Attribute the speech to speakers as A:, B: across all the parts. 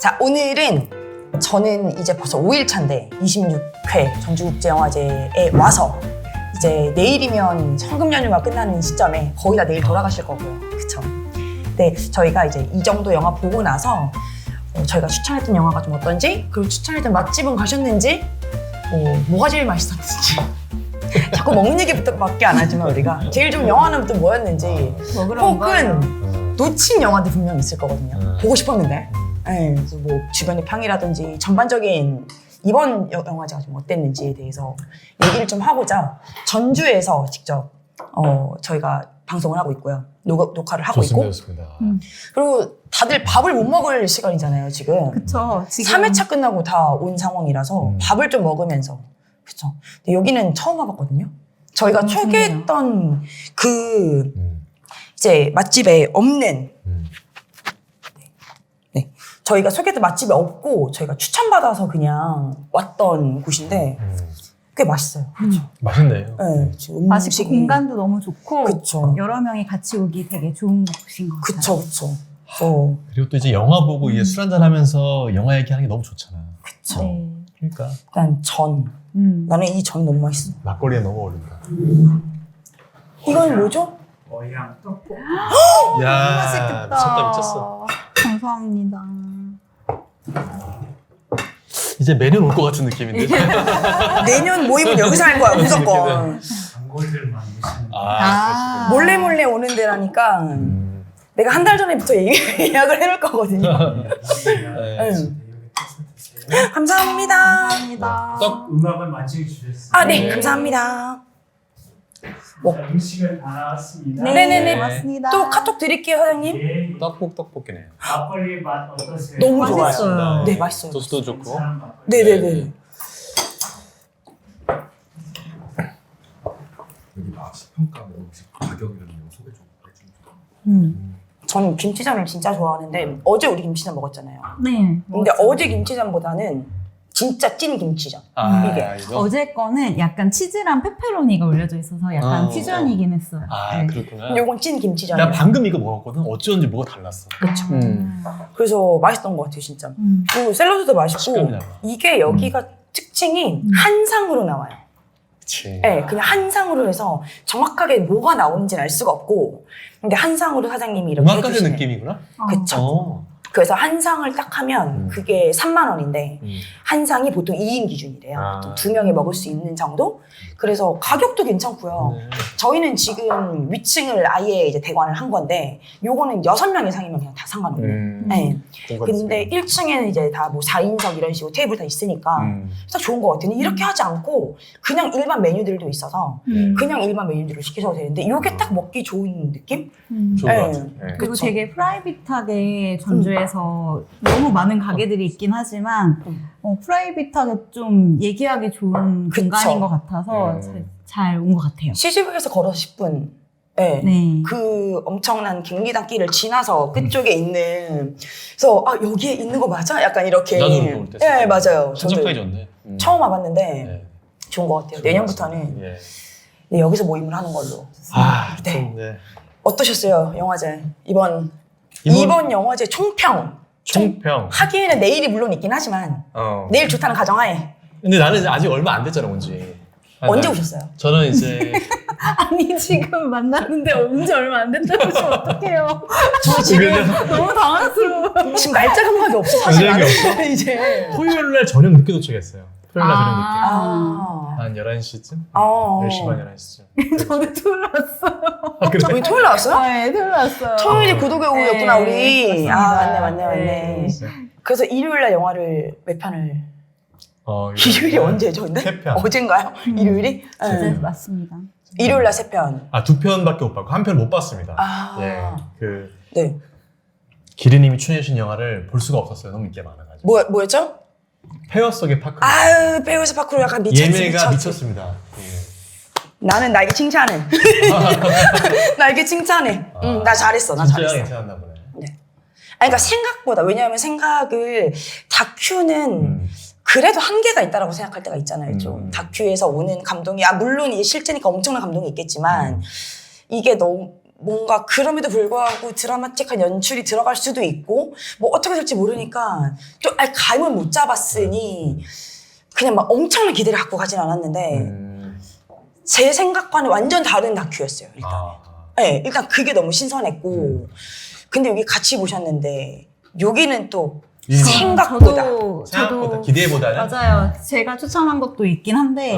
A: 자, 오늘은 저는 이제 벌써 5일차인데 26회 전주국제영화제에 와서 이제 내일이면 황금 연휴가 끝나는 시점에 거의 다 내일 돌아가실 거고요. 그쵸? 네, 저희가 이제 이 정도 영화 보고 나서 저희가 추천했던 영화가 좀 어떤지, 그리고 추천했던 맛집은 가셨는지, 뭐가 제일 맛있었는지 자꾸 먹는 얘기부터밖에 안 하지만 우리가 제일 좀 영화는 또 뭐였는지, 혹은 놓친 영화도 분명 있을 거거든요. 보고 싶었는데. 네, 그래서 뭐 주변의 평이라든지 전반적인 이번 영화제가 좀 어땠는지에 대해서 얘기를 좀 하고자 전주에서 직접 저희가 방송을 하고 있고요. 녹화를 하고 있고.
B: 좋습니다.
A: 그리고 다들 밥을 못 먹을 시간이잖아요, 지금.
C: 그쵸. 지금
A: 3회차 끝나고 다 온 상황이라서 밥을 좀 먹으면서. 그쵸. 근데 여기는 처음 와봤거든요. 저희가 소개했던 그 이제 맛집에 없는 저희가 소개했던 맛집이 없고 저희가 추천받아서 그냥 왔던 곳인데 꽤 맛있어요. 그렇죠.
B: 맛있네요.
A: 네, 지금
C: 맛있고 공간도 너무 좋고
A: 그쵸.
C: 여러 명이 같이 오기 되게 좋은 곳인 것 같아요.
A: 그쵸.
B: 그리고 또 이제 영화 보고 이게 술 한잔 하면서 영화 얘기하는 게 너무 좋잖아.
A: 그쵸.
C: 네.
B: 그러니까
A: 일단 전. 나는 이 전이 너무 맛있어.
B: 막걸리에 너무 어울린다.
A: 이건 뭐죠?
D: 어향 떡볶이.
B: 야,
C: 맛있겠다.
B: 미쳤다 미쳤어.
C: 감사합니다.
B: 이제 매년 올 것 같은 느낌인데.
A: 내년 모임은 여기서 할 거야, 무조건.
D: 단골들 많으신.
C: 아.
A: 몰래 오는 데라니까 내가 한 달 전에부터 예약을 해놓을 거거든요. 감사합니다.
C: 감사합니다.
B: 떡.
D: 음악을 마치게 주셨어요.
A: 아, 네, 감사합니다.
D: 자, 음식을 다 나왔습니다.
A: 네네네.
C: 맞습니다.
A: 또 카톡 드릴게요, 사장님.
D: 예,
B: 떡볶이네요.
D: 막걸리 맛 어떠세요?
A: 너무 좋아요.
C: 맛있어요.
A: 네, 맛있어요.
B: 소스도 좋고.
D: 괜찮은 막걸리.
A: 네네네.
E: 여기 맛집 평가 음식 가격 이런 거 소개 좀 해주세요.
A: 저는 김치전을 진짜 좋아하는데 어제 우리 김치전 먹었잖아요.
C: 네.
A: 근데 어제 김치전보다는 진짜 찐 김치전. 이게.
B: 이거?
C: 어제 거는 약간 치즈랑 페페로니가 올려져 있어서 약간 퓨전이긴 했어요. 네.
B: 그렇구나.
A: 요건 찐 김치전이에요.
B: 나 방금 이거 먹었거든. 어쩐지 뭐가 달랐어.
A: 그쵸.
B: 음.
A: 그래서 맛있던 것 같아요, 진짜. 그리고 샐러드도 맛있고
B: 식감이 달라.
A: 이게 여기가 특징이 한상으로 나와요.
B: 그치.
A: 네, 그냥 한상으로 해서 정확하게 뭐가 나오는지는 알 수가 없고 근데 한상으로 사장님이 이렇게
B: 음악가의
A: 해주시는.
B: 느낌이구나.
A: 그쵸. 그래서 한 상을 딱 하면 그게 3만 원인데 한 상이 보통 2인 기준이래요.
B: 아.
A: 보통 2명이 먹을 수 있는 정도? 그래서 가격도 괜찮고요.
B: 네.
A: 저희는 지금 위층을 아예 이제 대관을 한 건데 요거는 6명 이상이면 그냥 다 상관없는. 네. 근데 1층에는 이제 다 뭐 4인석 이런 식으로 테이블 다 있으니까 진짜 좋은 것 같아요. 근데 이렇게 하지 않고 그냥 일반 메뉴들도 있어서 그냥 일반 메뉴들을 시키셔도 되는데 이게 딱 먹기 좋은 느낌?
B: 좋은 것
A: 네.
B: 같아. 네.
C: 그리고
A: 그쵸.
C: 되게 프라이빗하게 전주에서 너무 많은 가게들이 있긴 하지만 프라이빗하게 좀 얘기하기 좋은
A: 그쵸.
C: 공간인 것 같아서 잘 온 것 같아요.
A: CGV에서 걸어서 10분. 네.
C: 네.
A: 그 엄청난 갱리단 길을 지나서 끝쪽에 있는 그래서 아 여기에 있는 거 맞아? 약간 이렇게.
B: 나도 그렇게 올 때
A: 네, 맞아요. 저도
B: 선착하기 좋네.
A: 처음 와봤는데
B: 네.
A: 좋은 것 같아요.
B: 좋은
A: 내년부터는
B: 예.
A: 네, 여기서 모임을 하는 걸로.
B: 네.
A: 네. 어떠셨어요, 영화제? 이번 영화제 총평.
B: 총평.
A: 하기에는 내일이 물론 있긴 하지만 내일 좋다는 가정하에
B: 근데 나는 아직 얼마 안 됐잖아, 온지.
A: 언제 오셨어요?
B: 저는 이제
C: 아니 지금 만나는데 언제 얼마 안 됐다고 하시면 어떡해요.
A: 저 지금
C: 너무 당황스러워.
A: 지금 날짜 감각이 없어 사실.
B: 감각이
A: 나는. 이제.
B: 토요일 날 저녁 늦게 도착했어요. 토요일 날 저녁 늦게.
A: 아.
B: 한 11시쯤?
A: 아.
B: 10시 반, 11시쯤.
C: 저는 토요일 왔어요.
B: 아, 그래?
A: 우리 토요일 나왔어요?
C: 네, 토요일 왔어요.
A: 토요일이 구독의 오후였구나,
C: 네,
A: 우리.
C: 그렇습니다.
A: 아, 맞네. 그래서 일요일날 영화를 몇 편을. 일요일이 언제죠, 근데?
B: 세 편.
A: 어젠가요? 일요일이?
C: 네,
A: 네.
C: 맞습니다.
A: 일요일날 3편.
B: 아, 2편밖에 못 봤고, 한 편 못 봤습니다.
A: 아.
B: 예.
A: 네.
B: 기리님이 출연해주신 영화를 볼 수가 없었어요. 너무 인기가 많아가지고.
A: 뭐였죠?
B: 폐허 속의 파크.
A: 아유, 배우에서 파크로 약간 미쳤지.
B: 예매가 미쳤습니다. 예.
A: 나는 나에게 칭찬해. 나에게 칭찬해. 응, 나 잘했어, 나
B: 진짜
A: 잘했어.
B: 괜찮았나 보네.
A: 네. 아니, 그러니까 생각보다, 왜냐하면 생각을, 다큐는 그래도 한계가 있다라고 생각할 때가 있잖아요. 좀 다큐에서 오는 감동이, 물론 이게 실제니까 엄청난 감동이 있겠지만, 이게 뭔가 그럼에도 불구하고 드라마틱한 연출이 들어갈 수도 있고 뭐 어떻게 될지 모르니까 또 감을 못 잡았으니 그냥 막 엄청난 기대를 갖고 가진 않았는데 제 생각과는 완전 다른 다큐였어요. 일단. 네, 일단 그게 너무 신선했고 근데 여기 같이 보셨는데 여기는 또 생각보다
B: 생각보다 기대보다는
C: 맞아요. 제가 추천한 것도 있긴 한데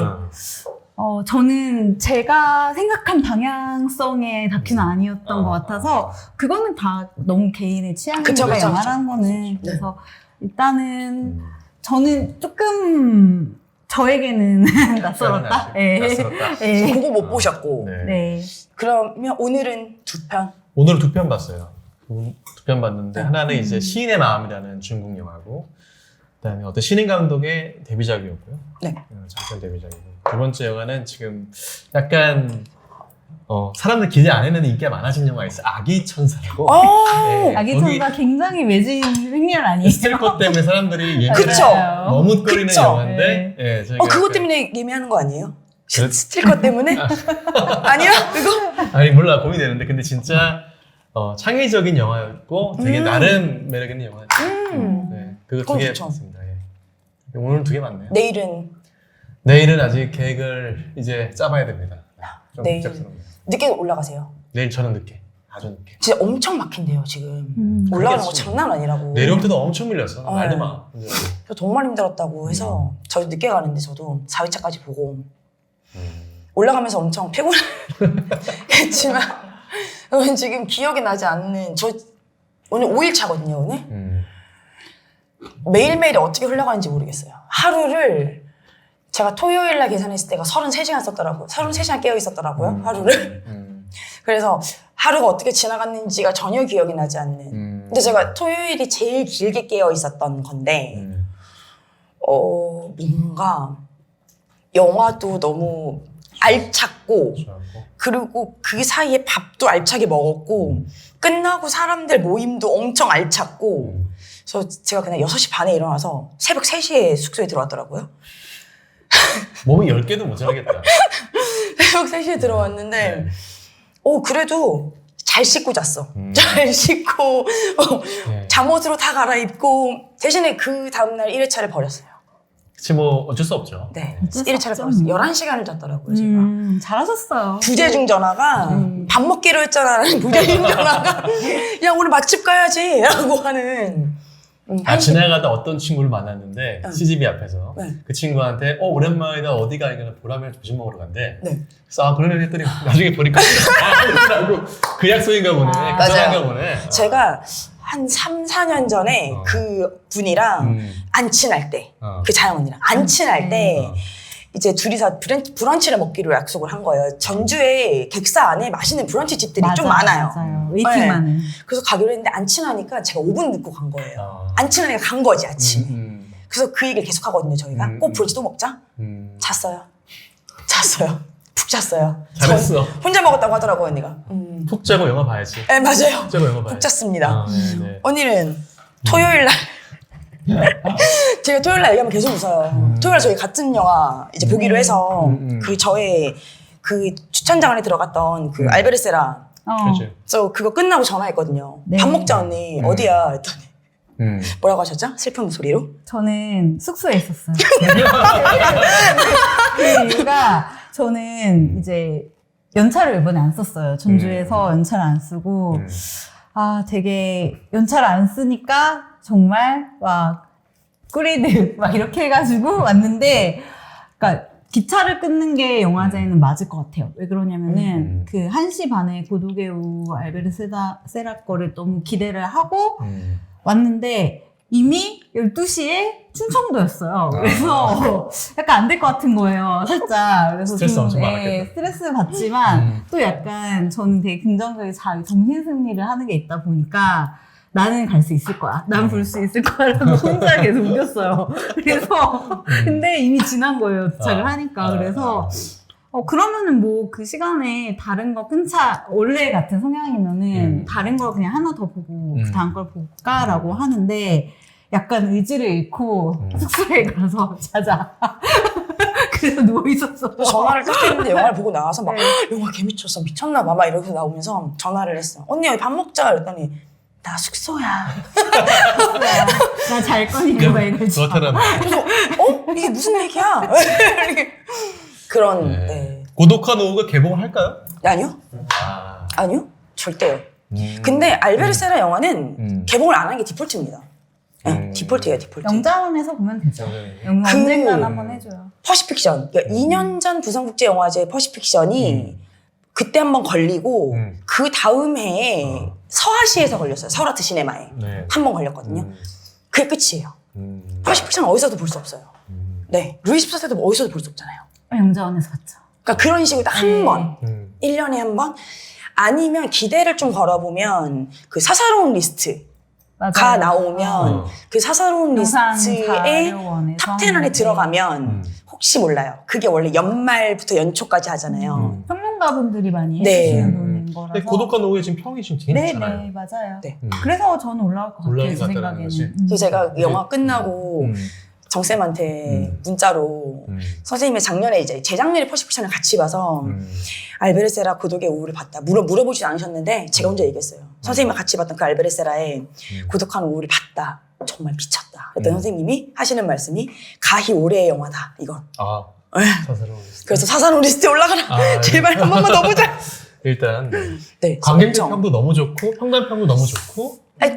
C: 저는 제가 생각한 방향성의 다큐는 아니었던 것 같아서 그거는 다 너무 개인의 취향이니까
A: 그쵸, 그쵸,
C: 영화라는 거는 그래서 일단은 저는 조금 저에게는 낯설었다. 네.
B: 낯설었다.
C: 네.
A: 그거 못 보셨고
B: 네.
C: 네.
A: 그러면 오늘은 2편
B: 오늘은 2편 봤어요. 2편 봤는데 하나는 이제 시인의 마음이라는 중국 영화고 그다음에 어떤 신인 감독의 데뷔작이었고요.
A: 네.
B: 장편 데뷔작이고 두 번째 영화는 지금 약간 사람들 기대 안 했는데 인기가 많아진 영화가 있어요. 아기 천사라고. 네,
C: 아기
B: 거기
C: 천사 굉장히 외진 생리얼 아니에요?
B: 스틸컷 때문에 사람들이
A: 그쵸.
B: 머뭇거리는
A: 그쵸.
B: 영화인데 예, 저희가
A: 그것
B: 그-
A: 때문에 예매하는 거 아니에요?
B: 그렇-
A: 스틸컷 때문에? 아니야? 그거?
B: 아니 몰라 고민되는데 근데 진짜 창의적인 영화였고 되게 나름 매력 있는 영화였어요. 네, 그거
A: 그건
B: 2개
A: 좋죠.
B: 봤습니다. 예. 오늘 2개 봤네요.
A: 내일은
B: 아직 계획을 이제 짜봐야 됩니다. 좀
A: 내일.
B: 복잡스럽네요.
A: 늦게 올라가세요.
B: 내일 저는 늦게, 아주 늦게.
A: 진짜 엄청 막힌대요 지금. 올라가는 거
B: 그게
A: 장난 아니라고.
B: 내려올 때도 엄청 밀렸어. 말도
A: 네.
B: 마.
A: 저 정말 힘들었다고 해서 저도 늦게 가는데 저도 4회차까지 보고 올라가면서 엄청 피곤했지만 지금 기억이 나지 않는 저 오늘 5일차거든요 오늘. 매일매일이 어떻게 흘러가는지 모르겠어요. 하루를 제가 토요일날 계산했을 때가 33시간 썼더라고요. 33시간 깨어 있었더라고요 하루를. 그래서 하루가 어떻게 지나갔는지가 전혀 기억이 나지 않는. 근데 제가 토요일이 제일 길게 깨어 있었던 건데 뭔가 영화도 너무 알찼고 그리고 그 사이에 밥도 알차게 먹었고 끝나고 사람들 모임도 엄청 알찼고 그래서 제가 그냥 6시 반에 일어나서 새벽 3시에 숙소에 들어왔더라고요.
B: 몸이 10개도 모자라겠다.
A: 새벽 3시에 들어왔는데
B: 네.
A: 그래도 잘 씻고 잤어. 잘 씻고
B: 네.
A: 잠옷으로 다 갈아입고 대신에 그 다음날 1회차를 버렸어요.
B: 그치 뭐 어쩔 수 없죠.
A: 네,
C: 어쩔 수
A: 1회차를
C: 없죠.
A: 버렸어요. 11시간을 잤더라고요 제가.
C: 잘하셨어요.
A: 부재중 전화가 밥 먹기로 했잖아라는 부재중 전화가 야 오늘 맛집 가야지 라고 하는
B: 지나가다 어떤 친구를 만났는데 CGV 앞에서
A: 네.
B: 그 친구한테 오랜만이다 어디가 이거나 보라면 조식 먹으러 간대.
A: 네.
B: 그래서 그러려고 했더니 나중에 보니까 그 약속인가 보네. 그
A: 맞아요.
B: 전화인가 보네.
A: 제가 한 3, 4년 전에 그 분이랑 안 친할 때 그 자영 언니랑 안 친할 때 이제 둘이서 브런치를 먹기로 약속을 한 거예요. 전주에 객사 안에 맛있는 브런치 집들이 좀 많아요.
C: 맞아요. 웨이팅 많은.
A: 그래서 가기로 했는데 안 친하니까 제가 5분 늦고 간 거예요. 안 친하니까 간 거지 아침에. 그래서 그 얘기를 계속 하거든요 저희가. 꼭 브런치 또 먹자. 잤어요. 푹 잤어요.
B: 잘했어.
A: 전 혼자 먹었다고 하더라고요 언니가.
B: 푹 자고 영화 봐야지.
A: 네 맞아요.
B: 푹 자고 영화 봐야지.
A: 푹 잤습니다.
B: 네.
A: 언니는 토요일 날 제가 토요일 날 얘기하면 계속 웃어요. 토요일 날 저희 같은 영화 이제 보기로 해서 그 저의 그 추천장 안에 들어갔던 그 알베르세라
B: 그렇죠.
A: 저 그거 끝나고 전화했거든요.
C: 네.
A: 밥 먹자 언니 어디야 했더니
B: 음.
A: 뭐라고 하셨죠? 슬픈 소리로?
C: 저는 숙소에 있었어요. 그 이유가 저는 이제 연차를 이번에 안 썼어요. 전주에서 연차를 안 쓰고 되게 연차를 안 쓰니까 정말 막 꾸리드 막 이렇게 해가지고 왔는데 그러니까 기차를 끊는 게 영화제에는 맞을 것 같아요. 왜 그러냐면은 그 1시 반에 고도개우 알베르세라 거를 너무 기대를 하고 왔는데 이미 12시에 충청도였어요. 그래서 약간 안 될 것 같은 거예요, 살짝. 그래서
B: 스트레스
C: 좀,
B: 엄청 많았겠다.
C: 스트레스 받지만 또 약간 저는 되게 긍정적인 정신승리를 하는 게 있다 보니까 나는 갈 수 있을 거야. 난 볼 수 있을 거야라고 혼자 계속 웃겼어요. 그래서 근데 이미 지난 거예요, 도착을 하니까. 그래서 그러면은 뭐 그 시간에 다른 거 원래 같은 성향이면은 다른 걸 그냥 하나 더 보고 그 다음 걸 볼까라고 하는데 약간 의지를 잃고 숙소에 가서 자자. 그래서 누워있었어.
A: 그래서 전화를 딱 했는데 영화를 보고 나와서 막
C: 네.
A: 영화 개미쳤어 미쳤나 봐 막 이러고 나오면서 전화를 했어. 언니 여기 밥 먹자 그랬더니 나 숙소야.
C: 나 잘 거니까 막 이러지.
B: 그렇다면
A: 그래서 이게 무슨 얘기야? 그런
B: 네.
A: 네.
B: 고독한 오후가 개봉을 할까요?
A: 아니요
B: 아,
A: 아니요 절대요. 근데 알베르세라 영화는 개봉을 안 한 게 디폴트입니다. 네, 디폴트예요 디폴트.
C: 영자원에서 보면 되죠. 영화
A: 그-
C: 언젠간 한번 해줘요.
A: 퍼시픽션. 그러니까 2년 전 부산국제영화제 퍼시픽션이 그때 한번 걸리고 그 다음 해에 서아시에서 걸렸어요. 서울아트 시네마에
B: 네.
A: 한 번 걸렸거든요. 그게 끝이에요. 퍼시픽션 어디서도 볼 수 없어요. 네, 루이 14세도 어디서도 볼 수 없잖아요.
C: 영자원에서 봤죠.
A: 그러니까 그런 식으로 딱 한 번,
B: 음.
A: 1년에 한 번, 아니면 기대를 좀 걸어보면 그 사사로운 리스트가
C: 맞아요.
A: 나오면
B: 어.
A: 그 사사로운
C: 영상
A: 리스트에
C: 자료원에서
A: 탑10 안에
C: 네.
A: 들어가면 혹시 몰라요. 그게 원래 연말부터 연초까지 하잖아요.
C: 평론가분들이 많이
A: 네.
C: 해주시는 분인 거라서.
B: 근데 고독한 오후에 지금 평이 지금 되게
C: 네,
B: 좋잖아요.
C: 네, 맞아요.
A: 네.
C: 그래서 저는 올라올 것 같아요,
B: 올라올
C: 제
B: 것 같다는 거지.
C: 생각에는.
A: 그래서 제가 영화 끝나고 정쌤한테 문자로 선생님이 작년에 이제 재작년에 퍼시픽션을 같이 봐서 알베르세라 고독의 오후를 봤다. 물어보지 않으셨는데 제가 혼자 얘기했어요. 선생님과 같이 봤던 그 알베르세라의 고독한 오후를 봤다. 정말 미쳤다. 그랬더니 선생님이 하시는 말씀이 가히 올해의 영화다. 이건.
B: 아,
A: 에.
B: 사사로운 리스트.
A: 그래서 사사로운 리스트에 올라가라.
B: 아,
A: 제발 한 번만 더 보자.
B: 일단
A: 네.
B: 관객들
A: 엄청.
B: 평도 너무 좋고 평단 평도 너무 좋고.
A: 아니,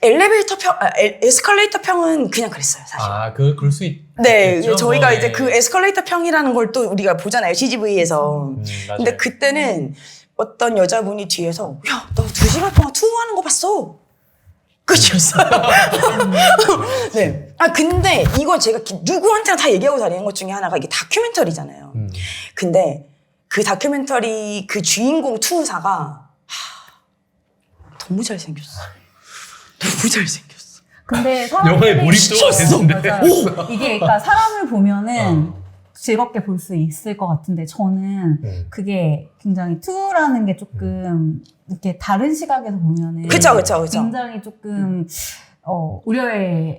A: 엘리베이터 평, 에스컬레이터 평은 그냥 그랬어요, 사실.
B: 아, 그럴 수 있.
A: 네,
B: 있겠죠?
A: 저희가
B: 네.
A: 이제 그 에스컬레이터 평이라는 걸 또 우리가 보잖아요, CGV에서.
B: 맞아요.
A: 근데 그때는 어떤 여자분이 뒤에서 야, 너 2시간 동안 투어하는 거 봤어. 끝이었어요. 네. 아, 근데 이거 제가 누구한테나 다 얘기하고 다니는 것 중에 하나가 이게 다큐멘터리잖아요. 근데 그 다큐멘터리 그 주인공 투우사가 너무 잘생겼어. 너무 잘생겼어.
C: 근데
B: 영화에 몰입도가 됐는데.
C: 맞아요. 이게 그러니까 사람을 보면은 즐겁게 볼 수 있을 것 같은데 저는 그게 굉장히 투라는 게 조금 이렇게 다른 시각에서 보면은
A: 그쵸.
C: 굉장히 조금 우려의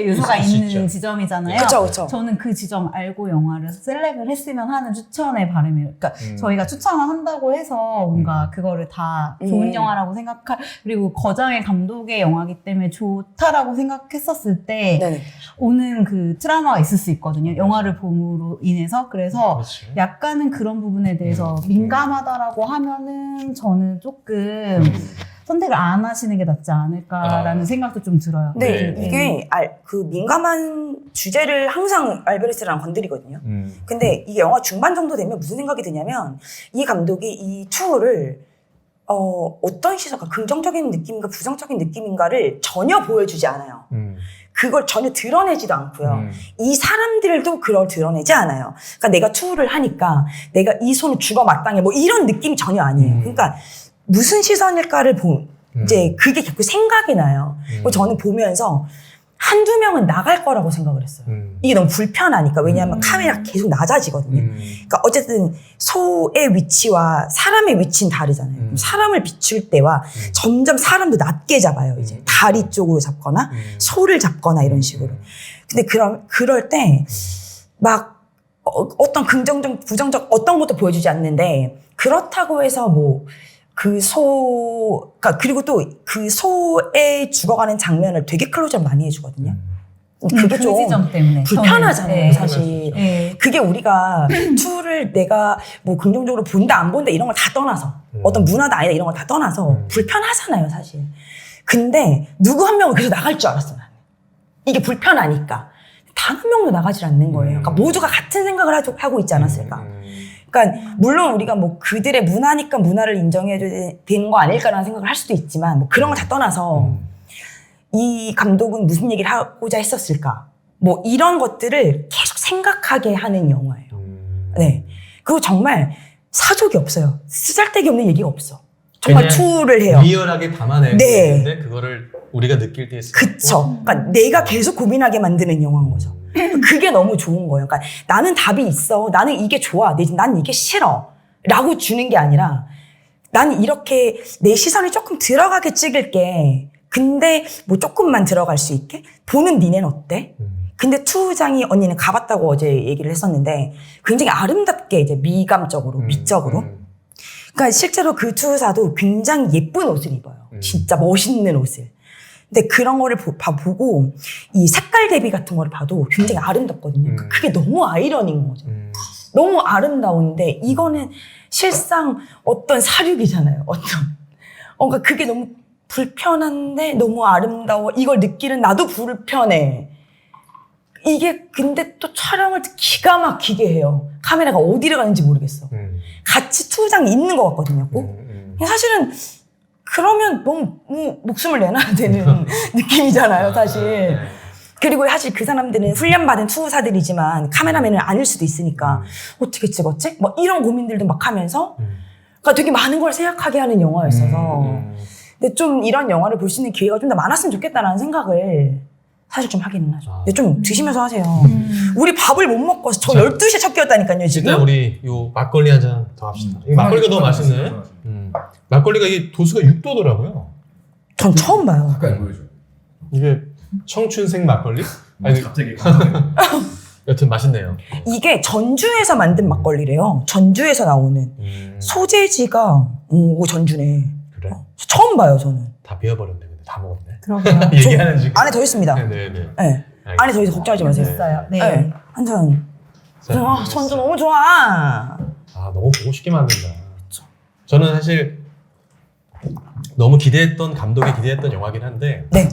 C: 요소가
B: 있을 수
C: 있는
B: 있죠.
C: 지점이잖아요.
A: 그쵸.
C: 저는 그 지점 알고 영화를 셀렉을 했으면 하는 추천의 바람이에요. 그러니까 저희가 추천을 한다고 해서 뭔가 그거를 다 좋은 영화라고 생각할, 그리고 거장의 감독의 영화이기 때문에 좋다라고 생각했었을 때
A: 네네.
C: 오는 그 트라우마가 있을 수 있거든요. 영화를 봄으로 인해서. 그래서
B: 그렇지.
C: 약간은 그런 부분에 대해서 민감하다라고 하면은 저는 조금 선택을 안 하시는 게 낫지 않을까라는 생각도 좀 들어요.
A: 네,
B: 네.
A: 이게 그 민감한 주제를 항상 알베르세라랑 건드리거든요. 근데 이게 영화 중반 정도 되면 무슨 생각이 드냐면 이 감독이 이 투어를 어떤 시선과 긍정적인 느낌인가 부정적인 느낌인가를 전혀 보여주지 않아요. 그걸 전혀 드러내지도 않고요. 이 사람들도 그걸 드러내지 않아요. 그러니까 내가 투어를 하니까 내가 이 손을 죽어 마땅해 뭐 이런 느낌이 전혀 아니에요. 그러니까 무슨 시선일까를 이제 그게 자꾸 생각이 나요. 그리고 저는 보면서 한두 명은 나갈 거라고 생각을 했어요. 이게 너무 불편하니까. 왜냐하면 카메라가 계속 낮아지거든요. 그러니까 어쨌든 소의 위치와 사람의 위치는 다르잖아요. 그럼 사람을 비출 때와 점점 사람도 낮게 잡아요. 이제 다리 쪽으로 잡거나 소를 잡거나 이런 식으로. 근데 그럴 때 막 어떤 긍정적, 부정적 어떤 것도 보여주지 않는데 그렇다고 해서 뭐 그러니까 그리고 또 그 소에 죽어가는 장면을 되게 클로즈업 많이 해주거든요. 그게
C: 그
A: 좀
C: 지점 때문에
A: 불편하잖아요,
C: 저는, 네.
A: 사실.
C: 네.
A: 그게 우리가 투를 내가 뭐 긍정적으로 본다, 안 본다 이런 걸 다 떠나서 어떤 문화다 아니다 이런 걸 다 떠나서 불편하잖아요, 사실. 근데 누구 한 명은 그래서 나갈 줄 알았어, 나는. 이게 불편하니까. 단 한 명도 나가질 않는 거예요. 그러니까 모두가 같은 생각을 하고 있지 않았을까. 그러니까 물론 우리가 뭐 그들의 문화니까 문화를 인정해줘야 되는 거 아닐까라는 생각을 할 수도 있지만 뭐 그런 걸 다 떠나서 이 감독은 무슨 얘기를 하고자 했었을까 뭐 이런 것들을 계속 생각하게 하는 영화예요. 네. 그리고 정말 사족이 없어요. 쓰잘데기 없는 얘기가 없어. 정말
B: 그냥
A: 투를 해요.
B: 리얼하게 담아내는
A: 네.
B: 건데 그거를 우리가 느낄 때
A: 그쵸. 그러니까 내가 계속 고민하게 만드는 영화인 거죠. 그게 너무 좋은 거예요. 그러니까 나는 답이 있어. 나는 이게 좋아. 난 이게 싫어. 라고 주는 게 아니라 나는 이렇게 내 시선이 조금 들어가게 찍을게. 근데 뭐 조금만 들어갈 수 있게? 보는 니네는 어때? 근데 투장이 언니는 가봤다고 어제 얘기를 했었는데 굉장히 아름답게 이제 미감적으로 미적으로 그러니까 실제로 그 투사도 굉장히 예쁜 옷을 입어요. 진짜 멋있는 옷을. 근데 그런 거를 보고 이 색깔 대비 같은 거를 봐도 굉장히 아름답거든요. 그게 너무 아이러니인 거죠. 너무 아름다운데 이거는 실상 어떤 사륙이잖아요. 그러니까 그게 너무 불편한데 너무 아름다워. 이걸 느끼는 나도 불편해. 이게 근데 또 촬영을 기가 막히게 해요. 카메라가 어디를 가는지 모르겠어. 같이 투장이 있는 것 같거든요. 꼭. 사실은 그러면 너무 목숨을 내놔야 되는 느낌이잖아요, 사실. 그리고 사실 그 사람들은 훈련받은 투사들이지만 카메라맨은 아닐 수도 있으니까 어떻게 찍었지? 뭐 이런 고민들도 막 하면서 그러니까 되게 많은 걸 생각하게 하는 영화였어서 근데 좀 이런 영화를 볼 수 있는 기회가 좀 더 많았으면 좋겠다라는 생각을 사실 좀 하기는 하죠. 근데 좀 드시면서 하세요. 우리 밥을 못 먹고 저 12시에 첫 끼였다니까요, 지금.
B: 일단 우리 요 막걸리 한 잔 더 합시다. 이 막걸리가 너무 맛있네. 막걸리가 이게 도수가 6도더라고요.
A: 전 처음 봐요.
E: 가까이 보여줘.
B: 이게 청춘색 막걸리? 아니,
E: 갑자기
B: 여튼 맛있네요.
A: 이게 전주에서 만든 막걸리래요. 전주에서 나오는. 소재지가 전주네.
B: 그래?
A: 처음 봐요, 저는.
B: 다 비워버렸네. 근데 다 먹었네.
C: 그러게요.
B: 얘기하는 지금.
A: 안에 더 있습니다.
B: 네네네.
A: 네. 안에 더 있어. 걱정하지 마세요.
C: 있어요. 네.
A: 네. 한 잔. 아, 전주 너무 좋아.
B: 아, 너무 보고 싶게 만든다. 저는 사실 너무 기대했던, 감독이 기대했던 영화긴 한데
A: 네.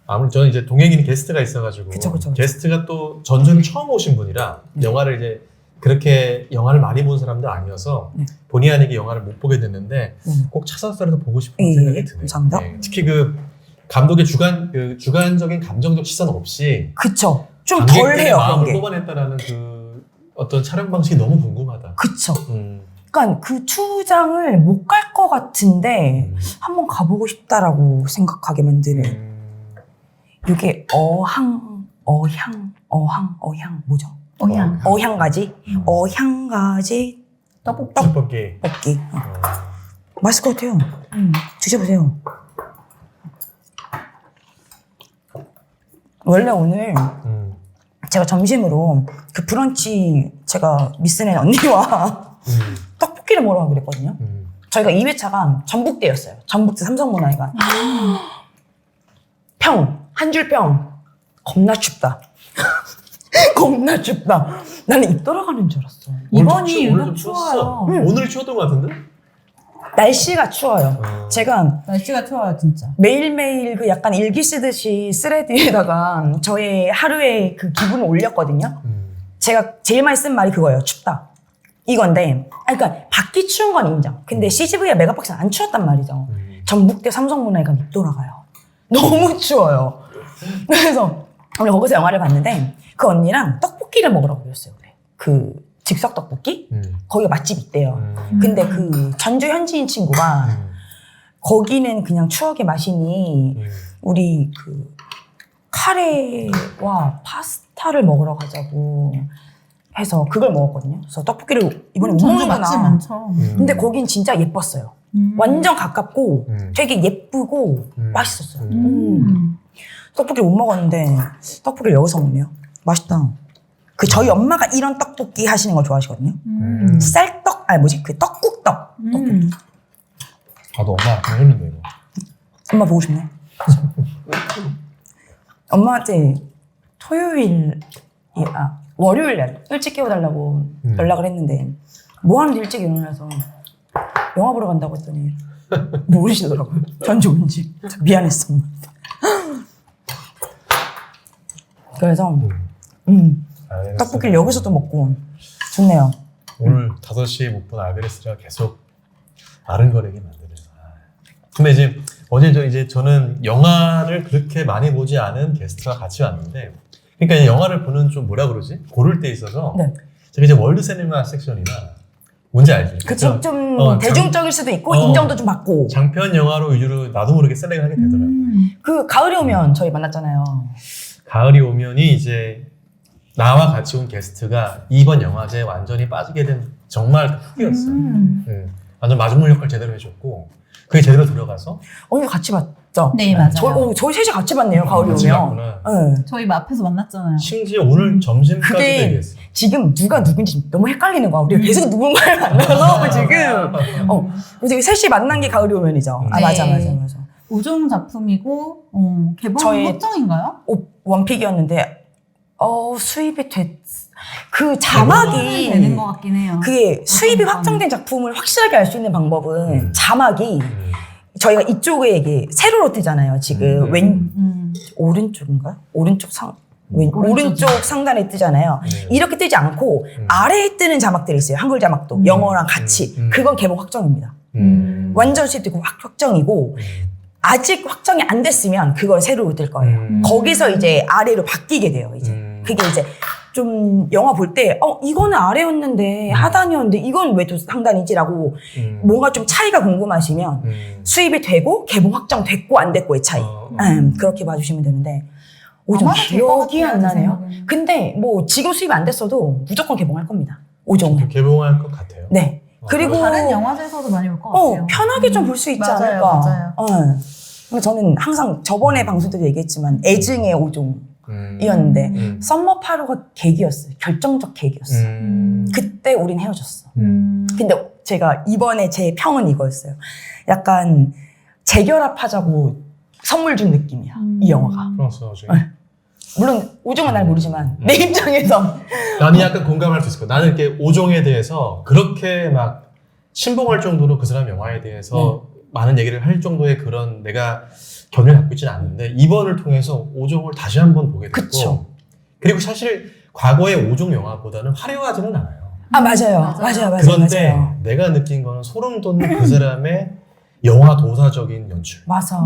B: 아무래도 저는 이제 동행인 게스트가 있어가지고
A: 그쵸.
B: 게스트가 또 전주를 처음 오신 분이라 영화를 이제 그렇게 영화를 많이 본 사람도 아니어서
A: 네.
B: 본의 아니게 영화를 못 보게 됐는데 꼭 찾아서라도 보고 싶은 생각이 드네요.
A: 감사합니다.
B: 네, 특히 그 감독의 주관적인 감정적 시선 없이
A: 그쵸. 좀
B: 관객들의
A: 덜 해요,
B: 마음을
A: 그런 게.
B: 뽑아냈다라는 그 어떤 촬영 방식이 너무 궁금하다.
A: 그쵸. 그러니까 그 투장을 못 갈 것 같은데 한번 가보고 싶다라고 생각하게 만드는 이게 어향 뭐죠?
C: 어향.
A: 어향가지? 어향가지
B: 떡볶이.
A: 떡볶이. 맛있을 것 같아요. 드셔보세요. 원래 오늘 제가 점심으로 그 브런치 제가 미스낸 언니와 떡볶이를 먹으러 가기로 했거든요. 저희가 2회차가 전북대였어요. 전북대 삼성문화회관. 한 줄 평. 겁나 춥다. 겁나 춥다. 나는 입 돌아가는 줄 알았어.
C: 이번이
B: 오늘 좀
C: 유독
B: 추웠어.
C: 추워요.
B: 오늘이 추웠던 것 같은데?
A: 날씨가 추워요. 제가
C: 날씨가 추워요, 진짜.
A: 매일매일 그 약간 일기 쓰듯이 스레드에다가 저의 하루의 그 기분을 올렸거든요. 제가 제일 많이 쓴 말이 그거예요. 춥다. 이건데, 그러니까 밖이 추운 건 인정. 근데 CGV와 메가박스는 안 추웠단 말이죠. 전북대 삼성문화회관 입 돌아가요. 너무 추워요. 그래서 오늘 거기서 영화를 봤는데 그 언니랑 떡볶이를 먹으러 가기로 그래. 그 즉석 떡볶이? 거기가 맛집 있대요. 근데 그 전주 현지인 친구가 거기는 그냥 추억의 맛이니 우리 그 카레와 파스타를 먹으러 가자고 해서 그걸 먹었거든요. 그래서 떡볶이를 이번에 못
C: 전주 맛집
A: 먹는구나.
C: 많죠.
A: 근데 거긴 진짜 예뻤어요. 완전 가깝고 되게 예쁘고 맛있었어요. 떡볶이를 못 먹었는데 떡볶이를 여기서 먹네요. 맛있다. 그 저희 엄마가 이런 떡볶이 하시는 걸 좋아하시거든요. 쌀떡, 그 떡국떡.
B: 아, 너 엄마 안 했는데 이거.
A: 엄마 보고 싶네. 엄마한테 월요일 날 일찍 깨워달라고 연락을 했는데 뭐 하는데 일찍 일어나서 영화 보러 간다고 했더니 모르시더라고요. 전주 온지. 미안했어. 엄마한테. 그래서 떡볶이를 여기서도 먹고 좋네요.
B: 오늘 5시에 못 본 아그레스가 계속 아른거리게 만드네요. 근데 이제 어제 저는 영화를 그렇게 많이 보지 않은 게스트와 같이 왔는데, 그러니까 이제 영화를 보는 좀 뭐라 그러지? 고를 때 있어서
A: 네.
B: 제가 이제 월드 시네마 섹션이나 뭔지 알지?
A: 그쵸. 좀 대중적일 수도 있고 인정도 좀 받고.
B: 장편 영화로 위주로 나도 모르게 셀렉을 하게 되더라고요.
A: 그 가을이 오면 저희 만났잖아요.
B: 가을이 오면이 이제 나와 같이 온 게스트가 이번 영화제에 완전히 빠지게 된 정말 후기였어요. 완전 마중물 역할 제대로 해줬고 그게 제대로 들어가서
A: 언니 같이 봤지
C: 네, 맞아요.
A: 저희 셋이 같이 봤네요, 가을이
B: 같이
A: 오면.
B: 봤구나.
A: 네.
C: 저희 앞에서 만났잖아요.
B: 심지어 오늘 점심까지도
A: 그게
B: 얘기했어.
A: 지금 누가 누군지 너무 헷갈리는 거야. 우리가 계속 누군가를 만나서 지금. 지금 셋이 만난 게 가을이 오면이죠. 아,
C: 네.
A: 맞아.
C: 5종 작품이고, 개봉
A: 저희-
C: 확정인가요?
A: 원픽이었는데, 수입이 그 자막이.
C: 되는 것 같긴 해요.
A: 그게 수입이
C: 어떤
A: 확정된 작품을 확실하게 알 수 있는 방법은 자막이
B: 음.
A: 저희가 이쪽에 이게 세로로 뜨잖아요. 지금 오른쪽인가요? 오른쪽 오른쪽 상단에 뜨잖아요. 이렇게 뜨지 않고 아래에 뜨는 자막들이 있어요. 한글 자막도 영어랑 같이. 그건 개봉 확정입니다. 완전 수입되고 확정이고 아직 확정이 안 됐으면 그걸 세로로 뜰 거예요. 거기서 이제 아래로 바뀌게 돼요. 이제 그게 이제 좀 영화 볼 때 이거는 아래였는데 하단이었는데 이건 왜 또 상단이지라고 뭔가 좀 차이가 궁금하시면 수입이 되고 개봉 확정됐고 안 됐고의 차이. 그렇게 봐주시면 되는데 좀
C: 아마도 될것
A: 기억이 안
C: 같아요, 제
A: 나네요.
C: 생각에는.
A: 근데 뭐 지금 수입이 안 됐어도 무조건 개봉할 겁니다. 5종은.
B: 개봉할 것 같아요.
A: 네. 그리고
C: 다른 영화제에서도 많이 올 것 같아요.
A: 편하게 좀 볼 수 있지
C: 맞아요,
A: 않을까.
C: 맞아요.
A: 그래서 저는 항상 저번에 방송 때도 얘기했지만 애증의 5종이었는데 썸머 8호가 계기였어요. 결정적 계기였어요. 그때 우린 헤어졌어. 근데 제가 이번에 제 평은 이거였어요. 약간 재결합하자고 선물 준 느낌이야. 이 영화가.
B: 프랑스 어제.
A: 물론 5종은 날 모르지만 내 입장에서
B: 나는 약간 공감할 수 있을 거야. 나는 이렇게 5종에 대해서 그렇게 막 신봉할 정도로 그 사람 영화에 대해서 많은 얘기를 할 정도의 그런 내가 견해를 갖고 있지는 않는데 이번을 통해서 5종을 다시 한번 보게 됐고
A: 그쵸.
B: 그리고 사실 과거의 5종 영화보다는 화려하지는 않아요.
A: 맞아요.
B: 그런데 내가 느낀 거는 소름 돋는 그 사람의 영화 도사적인 연출.
A: 맞아.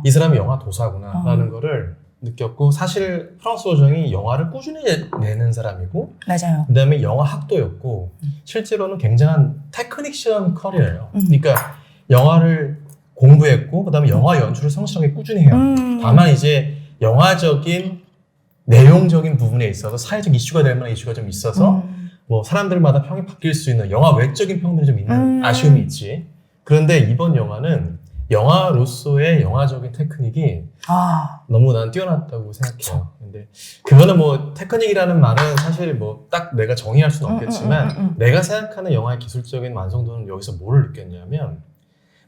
B: 이 사람이 영화 도사구나 라는 거를 느꼈고 사실 프랑스 오정이 영화를 꾸준히 내는 사람이고
A: 맞아요.
B: 그 다음에 영화 학도였고 실제로는 굉장한 테크닉션 커리어예요. 그러니까 영화를 공부했고 그 다음에 영화 연출을 성실하게 꾸준히 해요. 다만 이제 영화적인 내용적인 부분에 있어서 사회적 이슈가 될 만한 이슈가 좀 있어서 뭐 사람들마다 평이 바뀔 수 있는 영화 외적인 평들이 좀 있는 아쉬움이 있지. 그런데 이번 영화는 영화로서의 영화적인 테크닉이 너무 난 뛰어났다고 생각해요. 근데 그거는 뭐 테크닉이라는 말은 사실 뭐 딱 내가 정의할 수는 없겠지만 내가 생각하는 영화의 기술적인 완성도는 여기서 뭘 느꼈냐면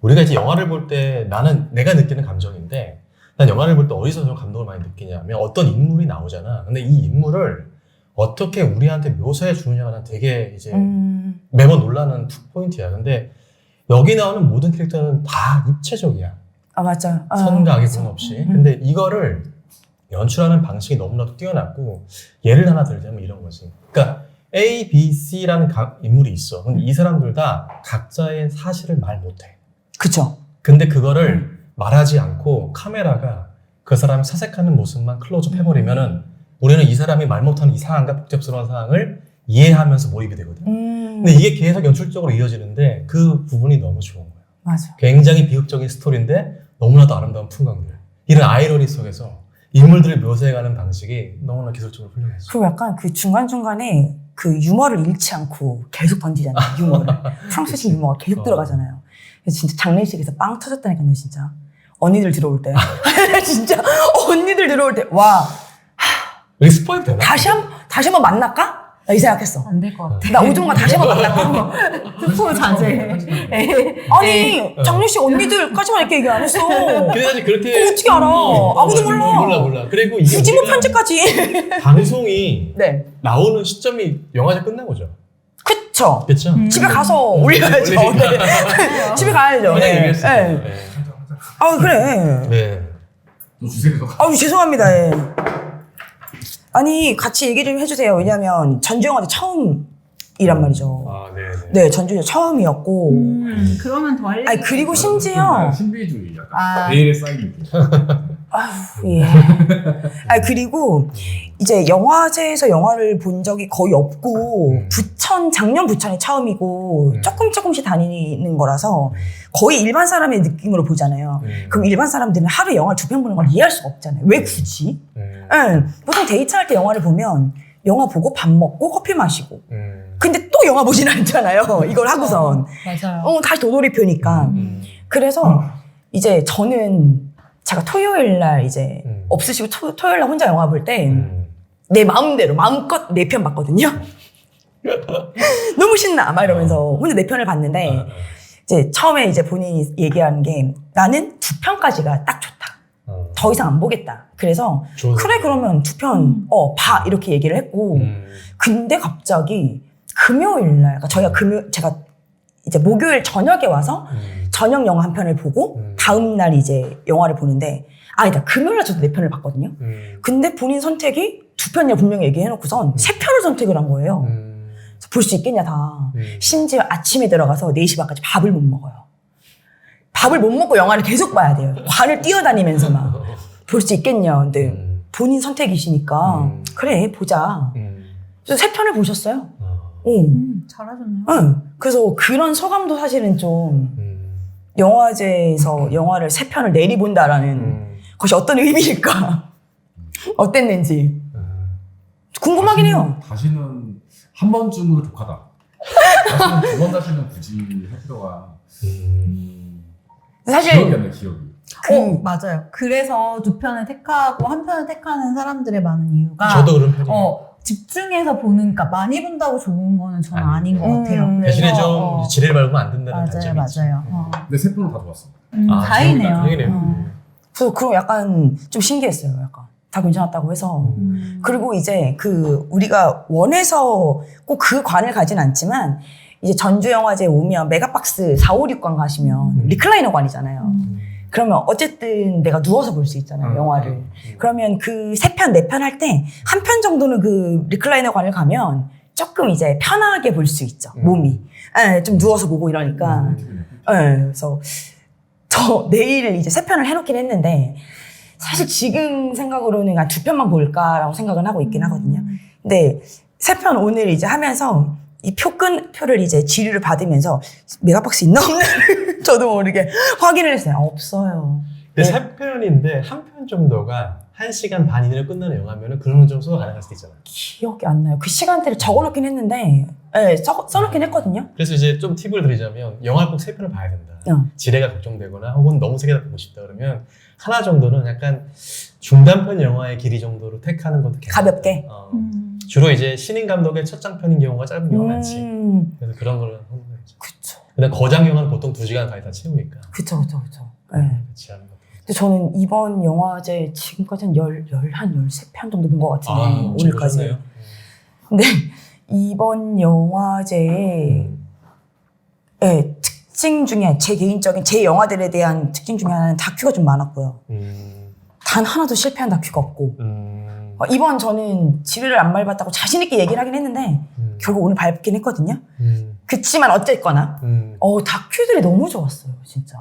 B: 우리가 이제 영화를 볼 때 나는 내가 느끼는 감정인데 난 영화를 볼 때 어디서 좀 감동을 많이 느끼냐면 어떤 인물이 나오잖아. 근데 이 인물을 어떻게 우리한테 묘사해 주느냐가 난 되게 이제 매번 놀라는 포인트야. 근데 여기 나오는 모든 캐릭터는 다 입체적이야.
A: 맞아.
B: 선과 악의 구분 없이. 근데 이거를 연출하는 방식이 너무나도 뛰어났고 예를 하나 들자면 이런 거지. 그러니까 A, B, C라는 인물이 있어. 근데 이 사람들 다 각자의 사실을 말 못해.
A: 그쵸.
B: 근데 그거를 말하지 않고 카메라가 그 사람이 사색하는 모습만 클로즈업 해버리면은 우리는 이 사람이 말 못하는 이상한가 복잡스러운 상황을 이해하면서 몰입이 되거든. 근데 이게 계속 연출적으로 이어지는데 그 부분이 너무 좋은 거야.
A: 맞아.
B: 굉장히 비극적인 스토리인데 너무나도 아름다운 풍광들. 이런 아이러니 속에서 인물들을 묘사해가는 방식이 너무나 기술적으로 훌륭했어.
A: 그리고 약간 그 중간중간에 그 유머를 잃지 않고 계속 던지잖아요. 유머를. 프랑스식 유머가 계속 들어가잖아요. 그래서 진짜 장례식에서 빵 터졌다니까요, 진짜. 언니들 들어올 때. 진짜 언니들 들어올 때. 와.
B: 여기 스포일 되나?
A: 다시 한번 만날까? 나 이 생각했어.
C: 안 될 것 같아.
A: 나 오종과 다시 한번 만날까?
C: 스포 자제.
A: 아니, 장례식 언니들까지만 이렇게 얘기 안 했어.
B: 근데 사실 그렇게
A: 어떻게 알아? 아무도 몰라.
B: 몰라. 그리고 이게
A: 굳이 뭐
B: 우리가
A: 편집까지.
B: 방송이
A: 네.
B: 나오는 시점이 영화제 끝난 거죠.
A: 그쵸.
B: 그렇죠?
A: 집에 가서 올려야죠. 네. 집에 가야죠.
B: 그냥
A: 네.
B: 얘기했어요.
A: 네. 그래.
B: 네.
E: 또 주세요.
A: 죄송합니다. 예. 아니, 같이 얘기 좀 해주세요. 왜냐면, 전주영화제 처음이란 말이죠.
B: 네.
A: 네, 전주영화제 처음이었고.
C: 그러면 더 알려.
A: 아니, 그리고 심지어,
E: 신비주의 약간 베일에 쌓인 느낌.
A: 예. 그리고, 이제 영화제에서 영화를 본 적이 거의 없고, 작년 부천이 처음이고, 조금씩 다니는 거라서, 거의 일반 사람의 느낌으로 보잖아요. 그럼 일반 사람들은 하루에 영화 2편 보는 걸 이해할 수가 없잖아요. 왜 굳이? 보통 데이트할 때 영화를 보면, 영화 보고 밥 먹고 커피 마시고. 근데 또 영화 보진 않잖아요. 이걸 하고선.
C: 맞아요.
A: 다시 도돌이표니까. 그래서, 이제 저는, 제가 토요일 날 이제 없으시고 토요일 날 혼자 영화 볼 때 내 마음대로 마음껏 4편 봤거든요. 너무 신나 막 이러면서 혼자 4편을 봤는데 이제 처음에 이제 본인이 얘기하는 게 나는 2편까지가 딱 좋다. 더 이상 안 보겠다. 그래서 그래 그러면 2편 봐 이렇게 얘기를 했고 근데 갑자기 금요일 날 그러니까 제가 이제 목요일 저녁에 와서 저녁 영화 한 편을 보고 다음 날 이제 영화를 보는데 아니다 금요일 날 저도 4편을 봤거든요. 근데 본인 선택이 2편이라 분명히 얘기해놓고선 3편을 선택을 한 거예요. 볼 수 있겠냐 다. 심지어 아침에 들어가서 4시 반까지 밥을 못 먹어요. 밥을 못 먹고 영화를 계속 봐야 돼요. 관을 뛰어다니면서 막 볼 수 있겠냐. 근데 본인 선택이시니까 그래 보자. 그래서 3편을 보셨어요.
C: 잘하셨네요.
A: 응. 그래서 그런 소감도 사실은 좀 영화제에서 영화를 3편을 내리본다라는 것이 어떤 의미일까? 어땠는지 궁금하긴 해요.
E: 다시는 한 번쯤으로 족하다. 다시는 2번 다시는 굳이 할 필요가
A: 사실
E: 기억이 안 나, 기억이.
C: 맞아요. 그래서 2편을 택하고 1편을 택하는 사람들의 많은 이유가
B: 저도 그런 편이에요.
C: 집중해서 보는, 그러니까 많이 본다고 좋은 거는 저는 아닌 것 같아요.
B: 대신에
C: 그래서,
B: 좀 지뢰를 밟으면 안 된다는 단점이 있죠.
C: 맞아요.
E: 근데 3편을 다 좋았어.
C: 다행이네요.
B: 다행이네요.
A: 그래서 그럼 약간 좀 신기했어요. 약간 다 괜찮았다고 해서. 그리고 이제 우리가 원해서 꼭 그 관을 가진 않지만 이제 전주영화제 오면 메가박스 4, 5, 6관 가시면 리클라이너 관이잖아요. 그러면 어쨌든 내가 누워서 볼 수 있잖아요, 영화를. 그러면 그 3편, 4편 할 때 한 편 정도는 그 리클라이너 관을 가면 조금 이제 편하게 볼 수 있죠, 몸이. 예, 좀 누워서 보고 이러니까. 예, 그래서 저 내일 이제 3편을 해놓긴 했는데 사실 지금 생각으로는 한 2편만 볼까라고 생각은 하고 있긴 하거든요. 근데 3편 오늘 이제 하면서 이 표를 이제 지류를 받으면서 메가박스 있나 없나 저도 모르게 확인을 했어요. 없어요.
B: 근데 3편인데 한 편 정도가 1시간 반 이내로 끝나는 영화면은 그런 좀 소화 가능할 수도 있잖아요.
A: 기억이 안 나요. 그 시간대를 적어놓긴 했는데, 네, 써놓긴 했거든요.
B: 그래서 이제 좀 팁을 드리자면 영화를 꼭 3편을 봐야 된다. 지뢰가 걱정되거나 혹은 너무 세게 다 보고 싶다 그러면 하나 정도는 약간 중단편 영화의 길이 정도로 택하는 것도 괜찮아요.
A: 가볍게.
B: 주로 이제 신인 감독의 첫 장편인 경우가 짧은 경우가 많지. 그래서 그런 거를 하는 거죠.
A: 그쵸.
B: 근데 거장 영화는 보통 2시간 가까이 다 채우니까.
A: 그쵸. 네.
B: 그치 하는 것.
A: 근데 저는 이번 영화제 지금까지 한 13편 정도 본 것 같은데, 오늘까지. 근데 이번 영화제의 특징 중에 제 개인적인 제 영화들에 대한 특징 중에 하나는 다큐가 좀 많았고요. 단 하나도 실패한 다큐가 없고 이번 저는 지뢰를 안 밟았다고 자신 있게 얘기를 하긴 했는데 결국 오늘 밟긴 했거든요. 그치만 어쨌거나 다큐들이 너무 좋았어요, 진짜.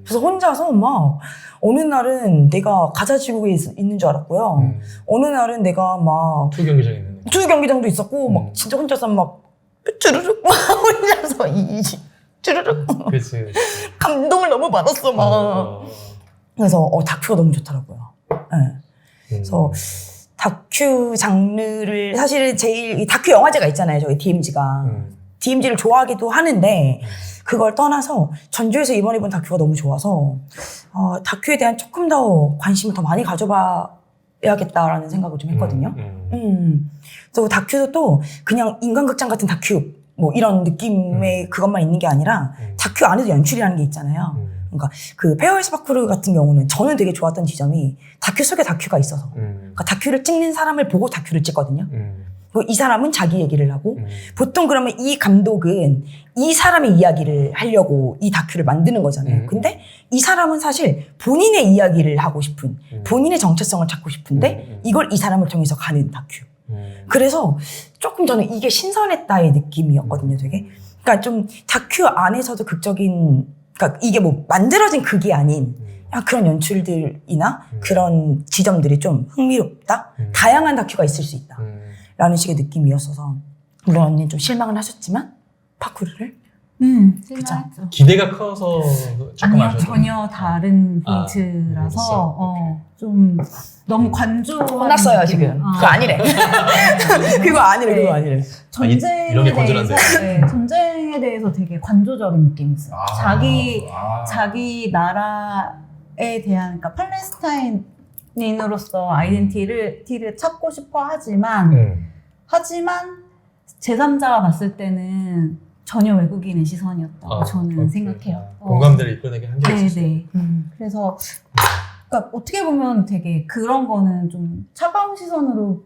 A: 그래서 혼자서 막 어느 날은 내가 가자지구에 있는 줄 알았고요. 어느 날은 내가 막
B: 투 경기장에 있는.
A: 투 경기장도 있었고 막 진짜 혼자서 막 쭈르륵 막 혼자서 쭈르륵
B: 그치.
A: 감동을 너무 받았어 막. 그래서 다큐가 너무 좋더라고요. 네. 그래서 다큐 장르를 사실은 제일 이 다큐 영화제가 있잖아요, 저희 DMZ가. DMZ를 좋아하기도 하는데 그걸 떠나서 전주에서 이번에 본 다큐가 너무 좋아서 다큐에 대한 조금 더 관심을 더 많이 가져봐야겠다라는 생각을 좀 했거든요. 그래서 다큐도 또 그냥 인간극장 같은 다큐 뭐 이런 느낌의 그것만 있는 게 아니라 다큐 안에도 연출이라는 게 있잖아요. 그러니까 그 페어웨이스 파쿠르 같은 경우는 저는 되게 좋았던 지점이 다큐 속에 다큐가 있어서 그러니까 다큐를 찍는 사람을 보고 다큐를 찍거든요. 이 사람은 자기 얘기를 하고 보통 그러면 이 감독은 이 사람의 이야기를 하려고 이 다큐를 만드는 거잖아요. 근데 이 사람은 사실 본인의 이야기를 하고 싶은 본인의 정체성을 찾고 싶은데 이걸 이 사람을 통해서 가는 다큐. 그래서 조금 저는 이게 신선했다의 느낌이었거든요, 되게. 그러니까 좀 다큐 안에서도 극적인, 그러니까 이게 뭐 만들어진 극이 아닌 그런 연출들이나 그런 지점들이 좀 흥미롭다? 다양한 다큐가 있을 수 있다. 라는 식의 느낌이었어서 물론 언니는 좀 실망은 하셨지만 파쿠르를
C: 실망했죠.
B: 기대가 커서 조금
C: 아니요,
B: 아쉬웠던.
C: 전혀 다른 포인트라서 좀 너무 관조.
A: 혼났어요 지금. 그거 아니래. 그거 아니래.
C: 전쟁에
B: 이런 게
C: 대해서
B: 건전한데.
C: 전쟁에 대해서 되게 관조적인 느낌이 있어요. 자기 나라에 대한, 그러니까 팔레스타인인으로서 아이덴티티를 찾고 싶어 하지만 제3자가 봤을 때는 전혀 외국인의 시선이었다고 저는 생각해요.
B: 공감대를 이끌어내기 한계가 있었어요.
C: 네. 그래서 그러니까 어떻게 보면 되게 그런 거는 좀 차가운 시선으로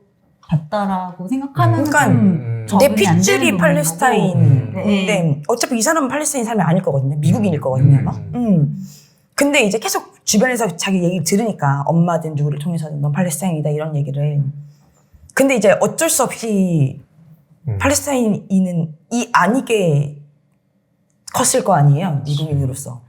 C: 봤다라고 생각하면
A: 그러니까
C: 좀
A: 내
C: 적응이 안 되는
A: 핏줄이
C: 부분인
A: 팔레스타인인데
C: 네.
A: 어차피 이 사람은 팔레스타인 사람이 아닐 거거든요. 미국인일 거거든요. 아마. 근데 이제 계속 주변에서 자기 얘기를 들으니까 엄마든 누구를 통해서든 넌 팔레스타인이다 이런 얘기를. 근데 이제 어쩔 수 없이 팔레스타인인은 이 아니게 컸을 거 아니에요. 미국인으로서.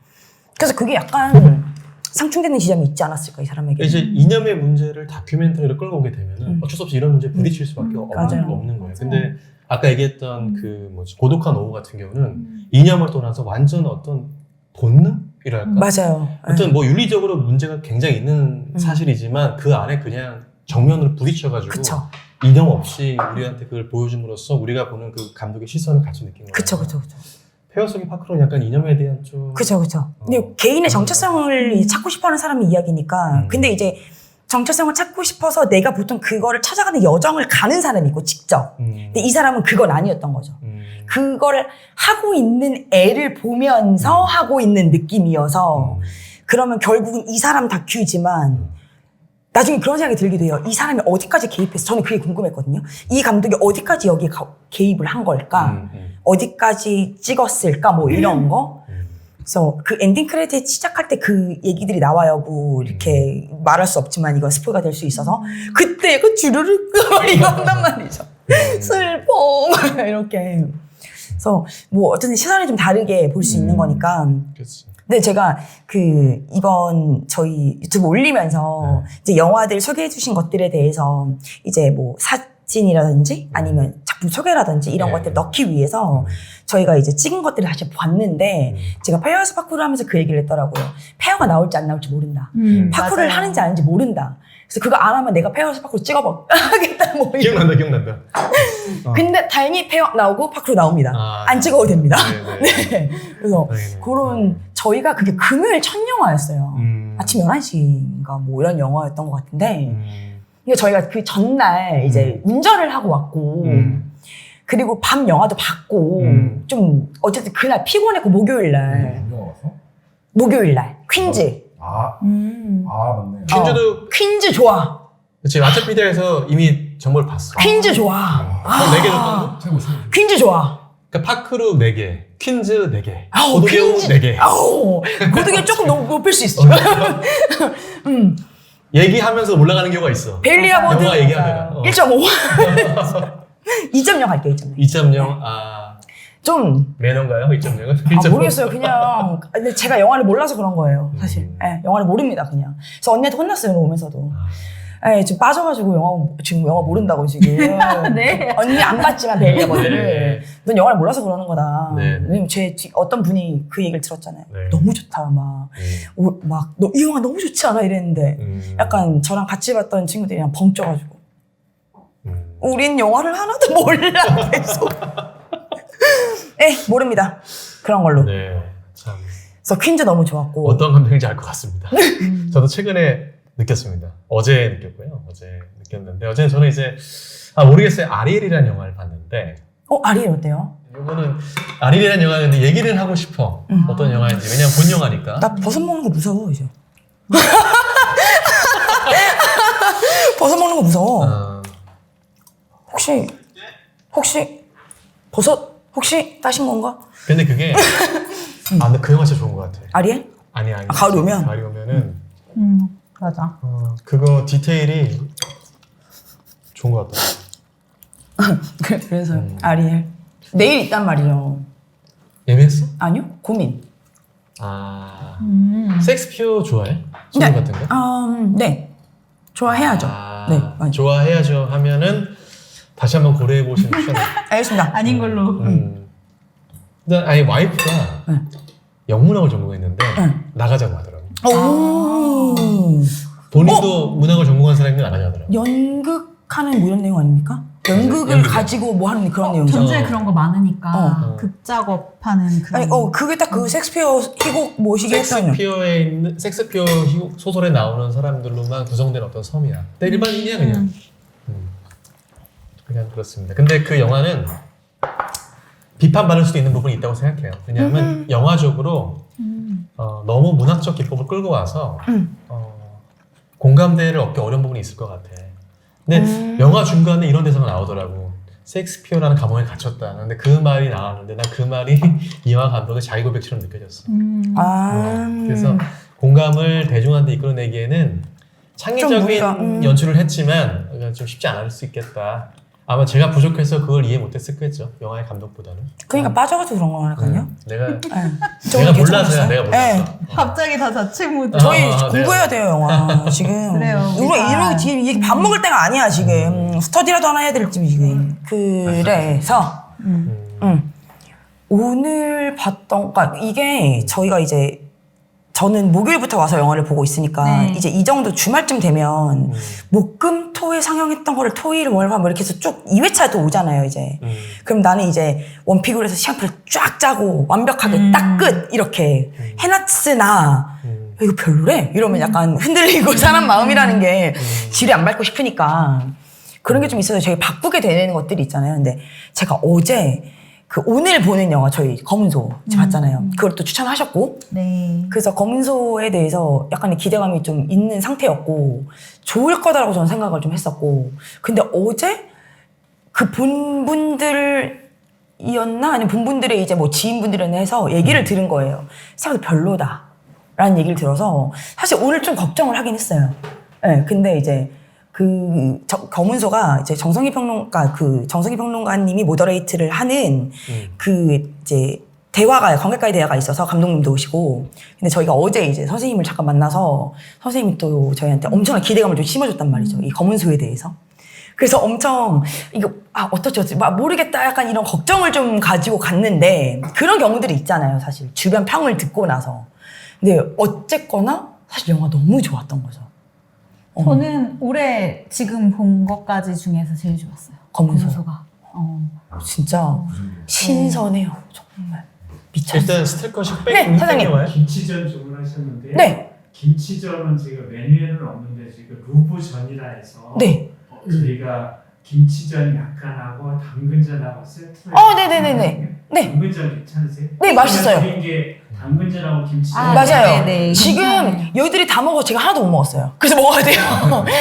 A: 그래서 그게 약간 상충되는 지점이 있지 않았을까 이 사람에게.
B: 이제 이념의 문제를 다큐멘터리로 끌고 오게 되면은 어쩔 수 없이 이런 문제에 부딪힐 수밖에
A: 맞아요.
B: 없는 거예요. 근데 아까 얘기했던 그 뭐지 고독한 오후 같은 경우는 이념을 떠나서 완전 어떤 본능이랄까?
A: 맞아요.
B: 어떤 뭐 윤리적으로 문제가 굉장히 있는 사실이지만 그 안에 그냥 정면으로 부딪혀가지고
A: 그쵸.
B: 이념 없이 우리한테 그걸 보여줌으로써 우리가 보는 그 감독의 시선을 같이 느낀 거예요.
A: 그쵸.
B: 페어 속의 파크로는 약간 이념에 대한 좀
A: 그쵸. 근데 개인의 정체성을 찾고 싶어하는 사람의 이야기니까. 근데 이제 정체성을 찾고 싶어서 내가 보통 그거를 찾아가는 여정을 가는 사람이 있고 직접. 근데 이 사람은 그건 아니었던 거죠. 그걸 하고 있는 애를 보면서 하고 있는 느낌이어서 그러면 결국은 이 사람 다큐지만 나중에 그런 생각이 들기도 해요. 이 사람이 어디까지 개입해서 저는 그게 궁금했거든요. 이 감독이 어디까지 여기에 개입을 한 걸까? 어디까지 찍었을까? 뭐 이런 거. 그래서 그 엔딩 크레딧 시작할 때 그 얘기들이 나와요. 뭐 이렇게 말할 수 없지만 이건 스포가 될 수 있어서 그때 그 주르륵 이거 한단 말이죠. 슬퍼 이렇게. 그래서 뭐 어쨌든 시선이 좀 다르게 볼 수 있는 거니까.
B: 그치.
A: 근데 제가 그 이번 저희 유튜브 올리면서 이제 영화들 소개해 주신 것들에 대해서 이제 뭐 사진이라든지 아니면 작품 소개라든지 이런 것들을 넣기 위해서 저희가 이제 찍은 것들을 다시 봤는데 제가 페어스 파쿠를 하면서 그 얘기를 했더라고요. 페어가 나올지 안 나올지 모른다. 파쿠를
C: 맞아요.
A: 하는지 안 하는지 모른다. 그래서 그거 안 하면 내가 페어스 파쿠를 찍어보겠다. 뭐 이런.
B: 기억난다.
A: 근데 다행히 페어 나오고 파쿠로 나옵니다.
B: 아,
A: 안 찍어도 됩니다.
B: 네네.
A: 네. 그래서
B: 다행이네요.
A: 그런 저희가 그게 금요일 첫 영화였어요. 아침 11시인가 뭐 이런 영화였던 것 같은데 그러니까 저희가 그 전날 이제 운전을 하고 왔고 그리고 밤 영화도 봤고 좀 어쨌든 그날 피곤했고 목요일날 퀸즈
E: 맞네.
B: 퀸즈도
A: 퀸즈 좋아.
B: 그치 와트피디아에서 이미 정보를 봤어.
A: 퀸즈 좋아.
B: 그럼 4개 줬거든?
E: 최고.
A: 퀸즈 좋아.
B: 그러니까 파크루 4개, 퀸즈 4개,
A: 아우,
B: 고도개우
A: 퀸즈.
B: 4개.
A: 아우, 고득이 조금 높일 수 있어.
B: 얘기하면서 올라가는 경우가 있어.
A: 벨리아보드
B: 영화 얘기하다가
A: 1.5. 2.0 할게요, 2.0.
B: 2.0
A: 좀
B: 매너인가요? 2.0은?
A: 모르겠어요. 그냥 근데 제가 영화를 몰라서 그런 거예요. 사실 영화를 모릅니다. 그냥. 그래서 언니한테 혼났어요. 오면서도. 지금 빠져가지고 지금 영화 모른다고 지금.
C: 네.
A: 언니 안 봤지만 벨리아보드를.
B: 네.
A: 넌 영화를 몰라서 그러는 거다.
B: 네.
A: 왜냐면 어떤 분이 그 얘기를 들었잖아요.
B: 네.
A: 너무 좋다 이 영화 너무 좋지 않아 이랬는데 약간 저랑 같이 봤던 친구들이랑 벙 쪄가지고 우린 영화를 하나도 몰라 계속. 모릅니다. 그런 걸로.
B: 네. 참.
A: 그래서 퀸즈 너무 좋았고.
B: 어떤 감정인지 알 것 같습니다. 저도 최근에 느꼈습니다. 어제 느꼈고요. 어제 느꼈는데, 어제는 저는 이제, 모르겠어요. 아리엘이라는 영화를 봤는데,
A: 아리엘 어때요?
B: 이거는, 아리엘이라는 영화인데 얘기는 하고 싶어. 어떤 영화인지. 왜냐면 본 영화니까.
A: 나 버섯 먹는 거 무서워, 이제. 버섯 먹는 거 무서워. 혹시, 버섯, 혹시 따신 건가?
B: 근데 그게, 근데 그 영화 진짜 좋은 것 같아.
A: 아리엘?
B: 아니.
A: 가을이 오면?
B: 가을이 오면은,
C: 맞아.
B: 그거 디테일이 좋은 것 같다.
A: 그래서 아리엘. 내일 있단 말이에요.
B: 예매했어?
A: 아니요? 고민.
B: 섹스피어 좋아해? 소설 같은 거?
A: 네. 좋아해야죠. 네, 맞아요.
B: 좋아해야죠 하면은 다시 한번 고려해 보시는 추천.
A: 알겠습니다.
C: 아닌 걸로.
B: 일단 와이프가 영문학을 전공했는데 나가자고 하더라고.
A: 오.
B: 본인도 문학을 전공한 사람이면 안 하더라고.
A: 연극하는 뭐 이런 내용 아닙니까? 연극을
B: 연극이요.
A: 가지고 뭐 하는 그런 내용이죠.
C: 전주에 그런 거 많으니까
B: 어.
C: 극 작업하는 그런.
A: 아니, 그게 딱 그 섹스피어 희곡 모시기 했던.
B: 섹스피어에 있는 섹스피어 소설에 나오는 사람들로만 구성된 어떤 섬이야. 근데 일반인이야 그냥. 그냥 그렇습니다. 근데 그 영화는 비판받을 수도 있는 부분이 있다고 생각해요. 왜냐하면 영화적으로 너무 문학적 기법을 끌고 와서 공감대를 얻기 어려운 부분이 있을 것 같아. 근데 영화 중간에 이런 대사가 나오더라고. 셰익스피어라는 감옥에 갇혔다. 근데 그 말이 나왔는데 난 그 말이 이화 감독의 자기 고백처럼 느껴졌어. 그래서 공감을 대중한테 이끌어내기에는 창의적인
A: 뭔가,
B: 연출을 했지만 좀 쉽지 않을 수 있겠다. 아마 제가 부족해서 그걸 이해 못했겠죠. 영화의 감독보다는.
A: 그러니까 빠져가지고 그런 거니까요.
B: 내가
A: 저는
B: 몰라서야. 내가
A: 네.
B: 몰라서.
C: 갑자기 다 자체 모드.
A: 저희
B: 아,
A: 공부해야 돼요 영화 지금.
C: 그래요,
A: 이거
C: 우리가.
A: 이러고 지금 이게 밥 먹을 때가 아니야 지금. 스터디라도 하나 해야 될 지금. 그래서 오늘 봤던, 그러니까 이게 저희가 이제 저는 목요일부터 와서 영화를 보고 있으니까
C: 네.
A: 이제 이 정도 주말쯤 되면 목, 금, 토에 상영했던 거를 토일, 월, 화 뭐 이렇게 해서 쭉 2회차도 오잖아요 이제. 그럼 나는 이제 원픽으로 해서 시간표를 쫙 짜고 완벽하게 딱 끝 이렇게 해놨으나 이거 별로래? 이러면 약간 흔들리고 사람 마음이라는 게 지뢰 안 밟고 싶으니까 그런 게 좀 있어서 저희 바꾸게 되는 것들이 있잖아요. 근데 제가 어제 그 오늘 보는 영화 저희 검은소 봤잖아요. 그걸 또 추천하셨고
C: 네.
A: 그래서 검은소에 대해서 약간의 기대감이 좀 있는 상태였고 좋을 거다라고 저는 생각을 좀 했었고 근데 어제 그 본 분들이었나 아니면 본 분들의 이제 뭐 지인분들이나 해서 얘기를 들은 거예요. 생각보다 별로다라는 얘기를 들어서 사실 오늘 좀 걱정을 하긴 했어요. 네, 근데 이제 검은소가 이제 정성희 평론가님이 모더레이트를 하는 그 이제 대화가 관객과의 대화가 있어서 감독님도 오시고 근데 저희가 어제 이제 선생님을 잠깐 만나서 선생님이 또 저희한테 엄청난 기대감을 좀 심어줬단 말이죠. 이 검은소에 대해서. 그래서 엄청 이거 어떻지 모르겠다 약간 이런 걱정을 좀 가지고 갔는데 그런 경우들이 있잖아요. 사실 주변 평을 듣고 나서. 근데 어쨌거나 사실 영화 너무 좋았던 거죠.
C: 저는 올해 지금 본 것까지 중에서 제일 좋았어요.
A: 검은소.
C: 검은소가.
A: 진짜 신선해요. 정말 미쳤어요.
B: 일단 스틸컷이
A: 네, 사장님.
B: 영화예요?
D: 김치전 주문하셨는데
A: 네,
D: 김치전은 제가 메뉴에는 없는데 지금 루브전이라 해서
A: 네.
D: 저희가 김치전 약간하고 당근전하고 세트로
A: 네네네네. 네.
D: 당근전 괜찮으세요?
A: 네, 맛있어요.
D: 드린 게 당근전하고 김치전
A: 맞아요.
C: 네네.
A: 지금
C: 괜찮아요.
A: 여기들이 다 먹어 제가 하나도 못 먹었어요. 그래서 먹어야 돼요.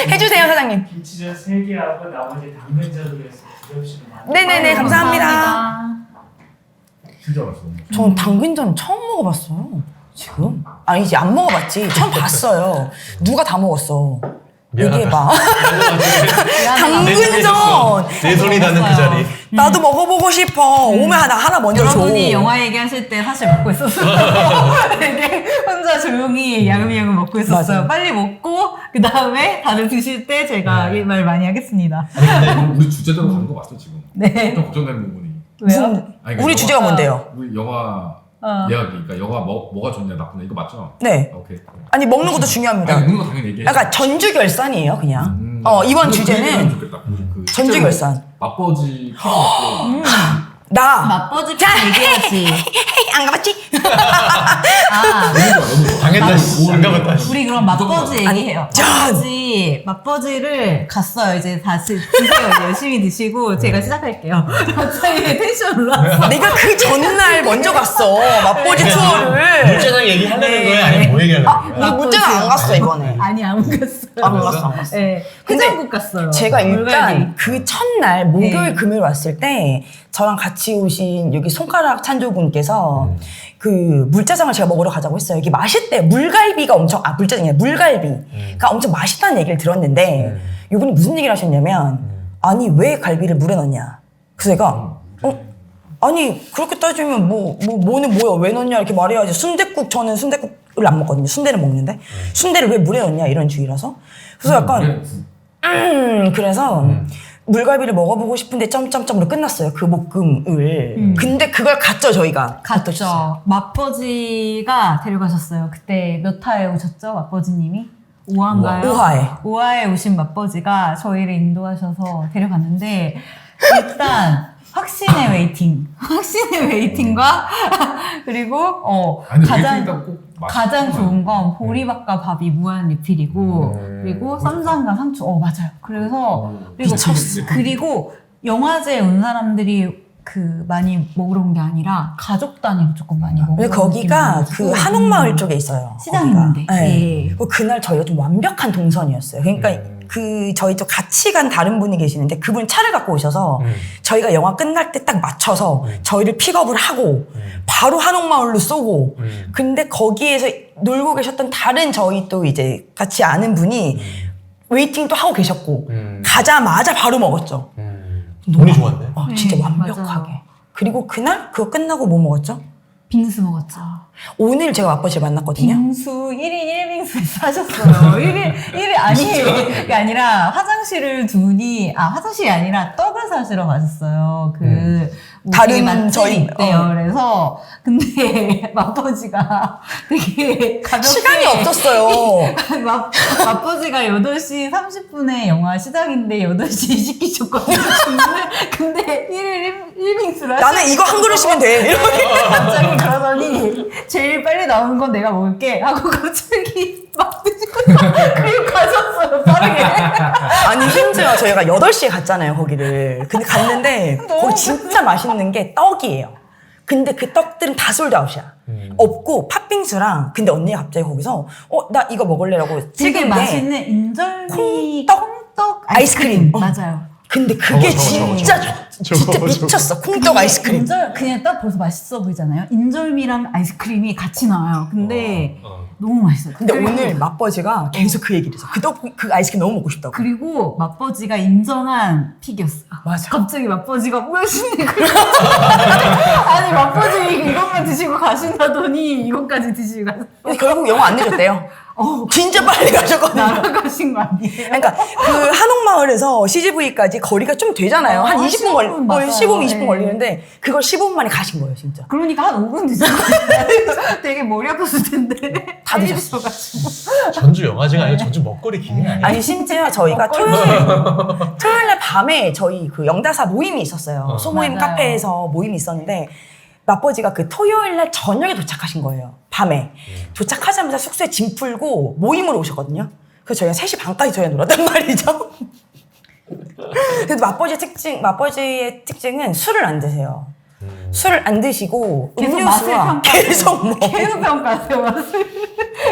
A: 해주세요, 사장님.
D: 김치전 3개하고 나머지 당근전으로 해서 두 접시로 많이
A: 네네네, 감사합니다.
E: 진짜 맛있어.
A: 전 당근전 처음 먹어봤어요. 지금? 아니지, 안 먹어봤지. 처음 봤어요. 누가 다 먹었어. 얘기해봐. 당근전!
B: 내 손이 닿는 그 자리.
A: 나도 먹어보고 싶어. 오면 하나 먼저 줘.
C: 여러분이 영화 얘기하실 때 사실 먹고 있었어요. 되게 혼자 조용히 야금야금 먹고 있었어요.
A: 맞아요.
C: 빨리 먹고 그 다음에 다들 드실 때 제가
B: 네.
C: 이 말 많이 하겠습니다.
E: 아니 근데 우리 주제대로 간 거 맞죠 지금?
C: 네.
E: 좀 걱정되는 부분이.
C: 왜요?
E: 아니, 그러니까
A: 우리
E: 영화-
A: 주제가 뭔데요?
E: 우리 영화 이야기, 그러니까 영화 뭐가 좋냐 나쁘냐 이거 맞죠?
A: 네.
E: 오케이.
A: 아니, 먹는 것도
E: 아니,
A: 중요합니다.
E: 먹는 거 당연히 얘기해.
A: 약간 전주결산이에요, 그냥. 이번
E: 그
A: 주제는
E: 얘기하면 좋겠다. 그
A: 전주결산.
E: 맛버지 필요
A: 나.
C: 맛버지 편 얘기해야지.
A: 안 가봤지?
E: 너무 좋아.
B: 당했다. 씨. 안 가봤다. 씨.
C: 우리 그럼 맛버지
A: 아니,
C: 얘기해요.
A: 짠!
C: 맛버지를 갔어요. 이제 다시 드세요. 이제 열심히 드시고 제가 시작할게요. 갑자기 텐션 올라왔어.
A: 내가 그 전날 먼저 갔어. 맛보지 투어를.
B: 물자장 얘기하려는 거야? 아니면 뭐 얘기하려는 거야?
A: 나 물자장 안 갔어, 이번에.
C: 아니 안 갔어요.
A: 안 갔어.
C: 네,
A: 근데
C: 해장국 갔어요.
A: 제가 일단
C: 물갈비.
A: 그 첫날 목요일
C: 네.
A: 금요일 왔을 때 저랑 같이 오신 여기 손가락 찬조분께서 그 물짜장을 제가 먹으러 가자고 했어요. 이게 맛있대. 물갈비가 엄청 물짜장이 아니라 물갈비가 엄청 맛있다는 얘기를 들었는데 이분이 무슨 얘기를 하셨냐면 아니 왜 갈비를 물에 넣냐. 그래서 내가 아니 그렇게 따지면 뭐는 뭐야 왜 넣냐 이렇게 말해야지. 저는 순댓국을 안 먹거든요. 순대를 먹는데 순대를 왜 물에 넣냐 이런 주의라서. 그래서 약간 그래서 물갈비를 먹어보고 싶은데 점점점으로 끝났어요. 그 볶음을. 근데 그걸 갔죠 저희가.
C: 갔죠. 맛버지가 데려가셨어요. 그때 몇 화에 오셨죠? 맛버지님이? 오화인가요?
A: 오화에.
C: 오화에 오신 맞버지가 저희를 인도하셔서 데려갔는데 일단 확신의 웨이팅, 확신의 웨이팅과 그리고
E: 아니,
C: 가장
E: 웨이팅이라고 꼭
C: 가장
E: 맛있구나.
C: 좋은 건 보리밥과 밥이 무한 리필이고 그리고 쌈장과 상추. 맞아요. 그래서 그리고 그리고 영화제에 온 사람들이 그 많이 먹으러 온 게 아니라 가족 단위 무조건 많이 먹으러
A: 근데 거기가 그 한옥마을 쪽에 있어요.
C: 시장
A: 거기가.
C: 있는데.
A: 네.
C: 예.
A: 그리고 그날 저희가 좀 완벽한 동선이었어요. 그러니까 그 저희 또 같이 간 다른 분이 계시는데 그분 차를 갖고 오셔서 저희가 영화 끝날 때 딱 맞춰서 저희를 픽업을 하고 바로 한옥마을로 쏘고 근데 거기에서 놀고 계셨던 다른 저희 또 이제 같이 아는 분이 웨이팅도 하고 계셨고 가자마자 바로 먹었죠.
B: 돈이 좋았네.
A: 진짜
C: 네,
A: 완벽하게.
C: 맞아요.
A: 그리고 그날 그거 끝나고 뭐 먹었죠?
C: 빙수 먹었죠.
A: 오늘 제가 아버지를 만났거든요.
C: 빙수 1인 1빙수 사셨어요. 1일 아니에요. 그게 아니라 화장실을 두 분이, 화장실이 아니라 떡을 사시러 가셨어요.
A: 다른
C: 맛집이
A: 저희-
C: 있대요. 그래서, 근데 맞버지가 되게 가볍게.
A: 시간이 없었어요.
C: 맞버지가 8시 30분에 영화 시작인데 8시 시키셨거든요. 근데 1일 1빙수를
A: 나는 이거 한 그릇이면 돼. 이렇게.
C: 갑자기 그러더니 제일 빨리 나오는 건 내가 먹을게 하고 갑자기 막 드시고 그리고 가셨어요 빠르게.
A: 아니 심지어 저희가 8시에 갔잖아요 거기를. 근데 갔는데 거기 진짜 맛있는 게 떡이에요. 근데 그 떡들은 다 솔드아웃이야. 없고 팥빙수랑 근데 언니가 갑자기 거기서 나 이거 먹을래라고
C: 되게
A: 찍은데
C: 맛있는 인절미
A: 콩떡
C: 콩떡
A: 아이스크림.
C: 맞아요.
A: 근데 그게
B: 저거.
A: 진짜 미쳤어. 콩떡 아이스크림.
C: 그냥 딱 벌써 맛있어 보이잖아요. 인절미랑 아이스크림이 같이 나와요. 근데
B: 어.
C: 너무 맛있어요.
A: 근데
C: 그리고-
A: 오늘 맛버지가 계속 그 얘기를 했어. 그 아이스크림 너무 먹고 싶다고.
C: 그리고 맛버지가 인정한 픽이었어요.
A: 맞아.
C: 갑자기 맛버지가 뭐였는데 아니 맛버지 이것만 드시고 가신다더니 이것까지 드시고 가서
A: 근데 결국 영화 안 내줬대요. 진짜 빨리 가셨거든요.
C: 날아가신 거 아니에요?
A: 그러니까 그 한옥마을에서 CGV까지 거리가 좀 되잖아요. 한 20분
C: 15분 맞아요.
A: 15분, 20분
C: 네.
A: 걸리는데 그걸 15분 만에 가신 거예요, 진짜.
C: 그러니까 한 5분 드셨어요. 되게 머리 아팠을 텐데
A: 다
C: 빨리
A: 드셨어.
C: 드셔가지고.
B: 전주 영화제가 아니고 전주 먹거리 기능이 아니야.
A: 아니 심지어 저희가 토요일 밤에 저희 그 영다사 모임이 있었어요. 소모임
C: 맞아요.
A: 카페에서 모임이 있었는데 맞버지가 그 토요일 날 저녁에 도착하신 거예요. 밤에. 도착하자마자 숙소에 짐 풀고 모임으로 오셨거든요. 그래서 저희가 3시 반까지 저희가 놀았단 말이죠. 그래도 맞버지의 특징은 술을 안 드세요. 술을 안 드시고
C: 계속 맛을
A: 음료수와
C: 평가하세요.
A: 계속 뭐
C: 계속 평가하세요 맛을.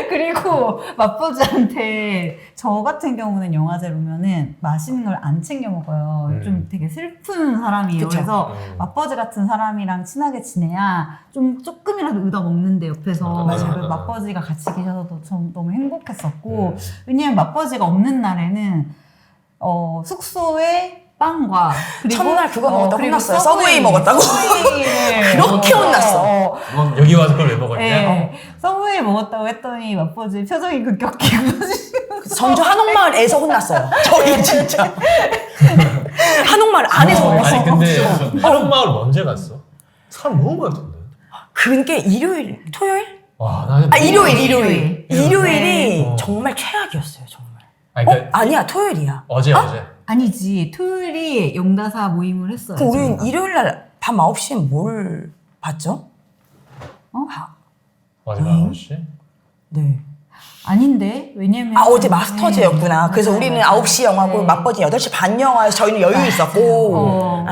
C: 그리고 맛보지한테 저 같은 경우는 영화제로 오면은 맛있는 걸 안 챙겨 먹어요. 좀 되게 슬픈 사람이에요.
A: 그쵸.
C: 그래서 맛버지 같은 사람이랑 친하게 지내야 좀 조금이라도 얻어 먹는데 옆에서
B: 맞아요.
C: 그리고 맛버지가 같이 계셔서 전 너무 행복했었고 왜냐면 맛버지가 없는 날에는 숙소에 빵과 그리고
A: 첫날 그거 먹었다고
C: 그리고
A: 혼났어요. 서브웨이 먹었다고.
C: 서브웨이를
A: 그렇게 혼났어.
E: 그건
B: 여기 와서 그걸 왜 먹었냐?
C: 네. 서브웨이 먹었다고 했더니 맛버지 표정이 급격히
A: 전주 한옥마을에서 혼났어요. 저희 진짜. 한옥마을 안에서 혼났어.
B: 아니 근데 한옥마을 언제 갔어? 사람 너무 많던데.
A: 그게 일요일, 토요일?
B: 와, 나는
A: 일요일이
B: 네.
A: 정말 최악이었어요, 정말.
B: 아니, 그러니까
A: 아니야, 토요일이야.
B: 어제.
C: 아니지 토요일이 영다사 모임을 했어요.
A: 그럼 우리는
C: 저희가.
A: 일요일 날 밤 9시에 뭘 봤죠?
B: 어제 9시?
A: 네.
C: 아닌데 왜냐면
A: 어제 마스터즈였구나.
C: 네,
A: 그래서
C: 맞아요,
A: 우리는
C: 맞아요.
A: 9시 영화고
C: 네.
A: 맞버지 8시 반 영화에서 저희는 여유 있었고.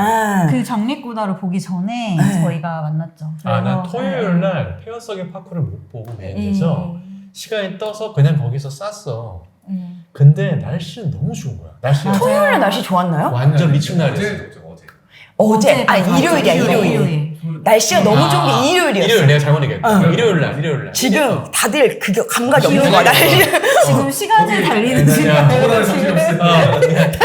C: 그 장미꾸다를 보기 전에
A: 네.
C: 저희가 만났죠.
B: 난
C: 그래서-
B: 토요일 날 페어석의 파크를 못 보고
C: 네.
B: 메인에서 시간이 떠서 그냥 거기서 쌌어.
C: 네.
B: 근데 날씨는 너무 추운 거야. 날씨가
C: 맞아요.
A: 토요일 날 날씨 좋았나요?
B: 완전 미친 날이었어.
A: 어제. 아니, 일요일이야, 일요일. 날씨가 너무 좋은 게 일요일이었어.
B: 일요일 내가 잘못 얘기했다.
A: 응.
B: 일요일 날.
A: 지금 다들 그게 감각이 없는 거야. 날씨.
C: 지금 시간을 달리는
B: 야,
C: 중이에요.
B: 지금.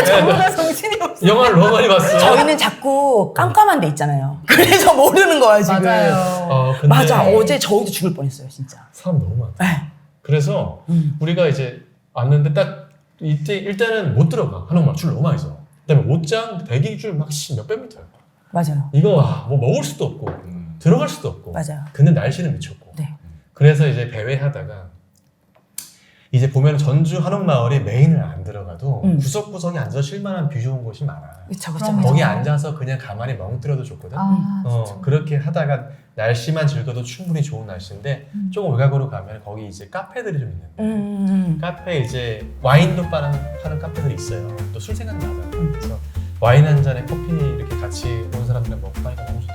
C: 저보다 정신이 없어.
B: 영화를 너무 많이 봤어.
A: 저희는 자꾸 깜깜한 데 있잖아요. 그래서 모르는 거야, 지금.
C: 맞아요.
B: 근데
A: 맞아. 어제 저희도 죽을 뻔했어요, 진짜.
B: 사람 너무 많아.
A: 네.
B: 그래서 우리가 이제 왔는데 딱 이때 일단은 못 들어가. 한옥마을 줄 너무 많이 서. 그다음에 옷장 대기줄 막 몇백 미터야.
A: 맞아요.
B: 이거 뭐 먹을 수도 없고 들어갈 수도 없고.
A: 맞아요.
B: 근데 날씨는 미쳤고.
A: 네.
B: 그래서 이제 배회하다가 이제 보면 전주 한옥마을이 메인을 안 들어가도
A: 음.
B: 구석구석에 앉아서 쉴만한 뷰 좋은 곳이 많아.
A: 그쵸,
C: 그럼요.
B: 거기 앉아서 그냥 가만히 멍 때려도 좋거든. 그렇게 하다가 날씨만 즐겨도 충분히 좋은 날씨인데 조금 외곽으로 가면 거기 이제 카페들이 좀 있는데 카페 이제 와인도 파는 카페들이 있어요. 또 술 생각나잖아요. 그래서 와인 한 잔에 커피 이렇게 같이 온 사람들이랑 먹고 하니까 너무 좋다.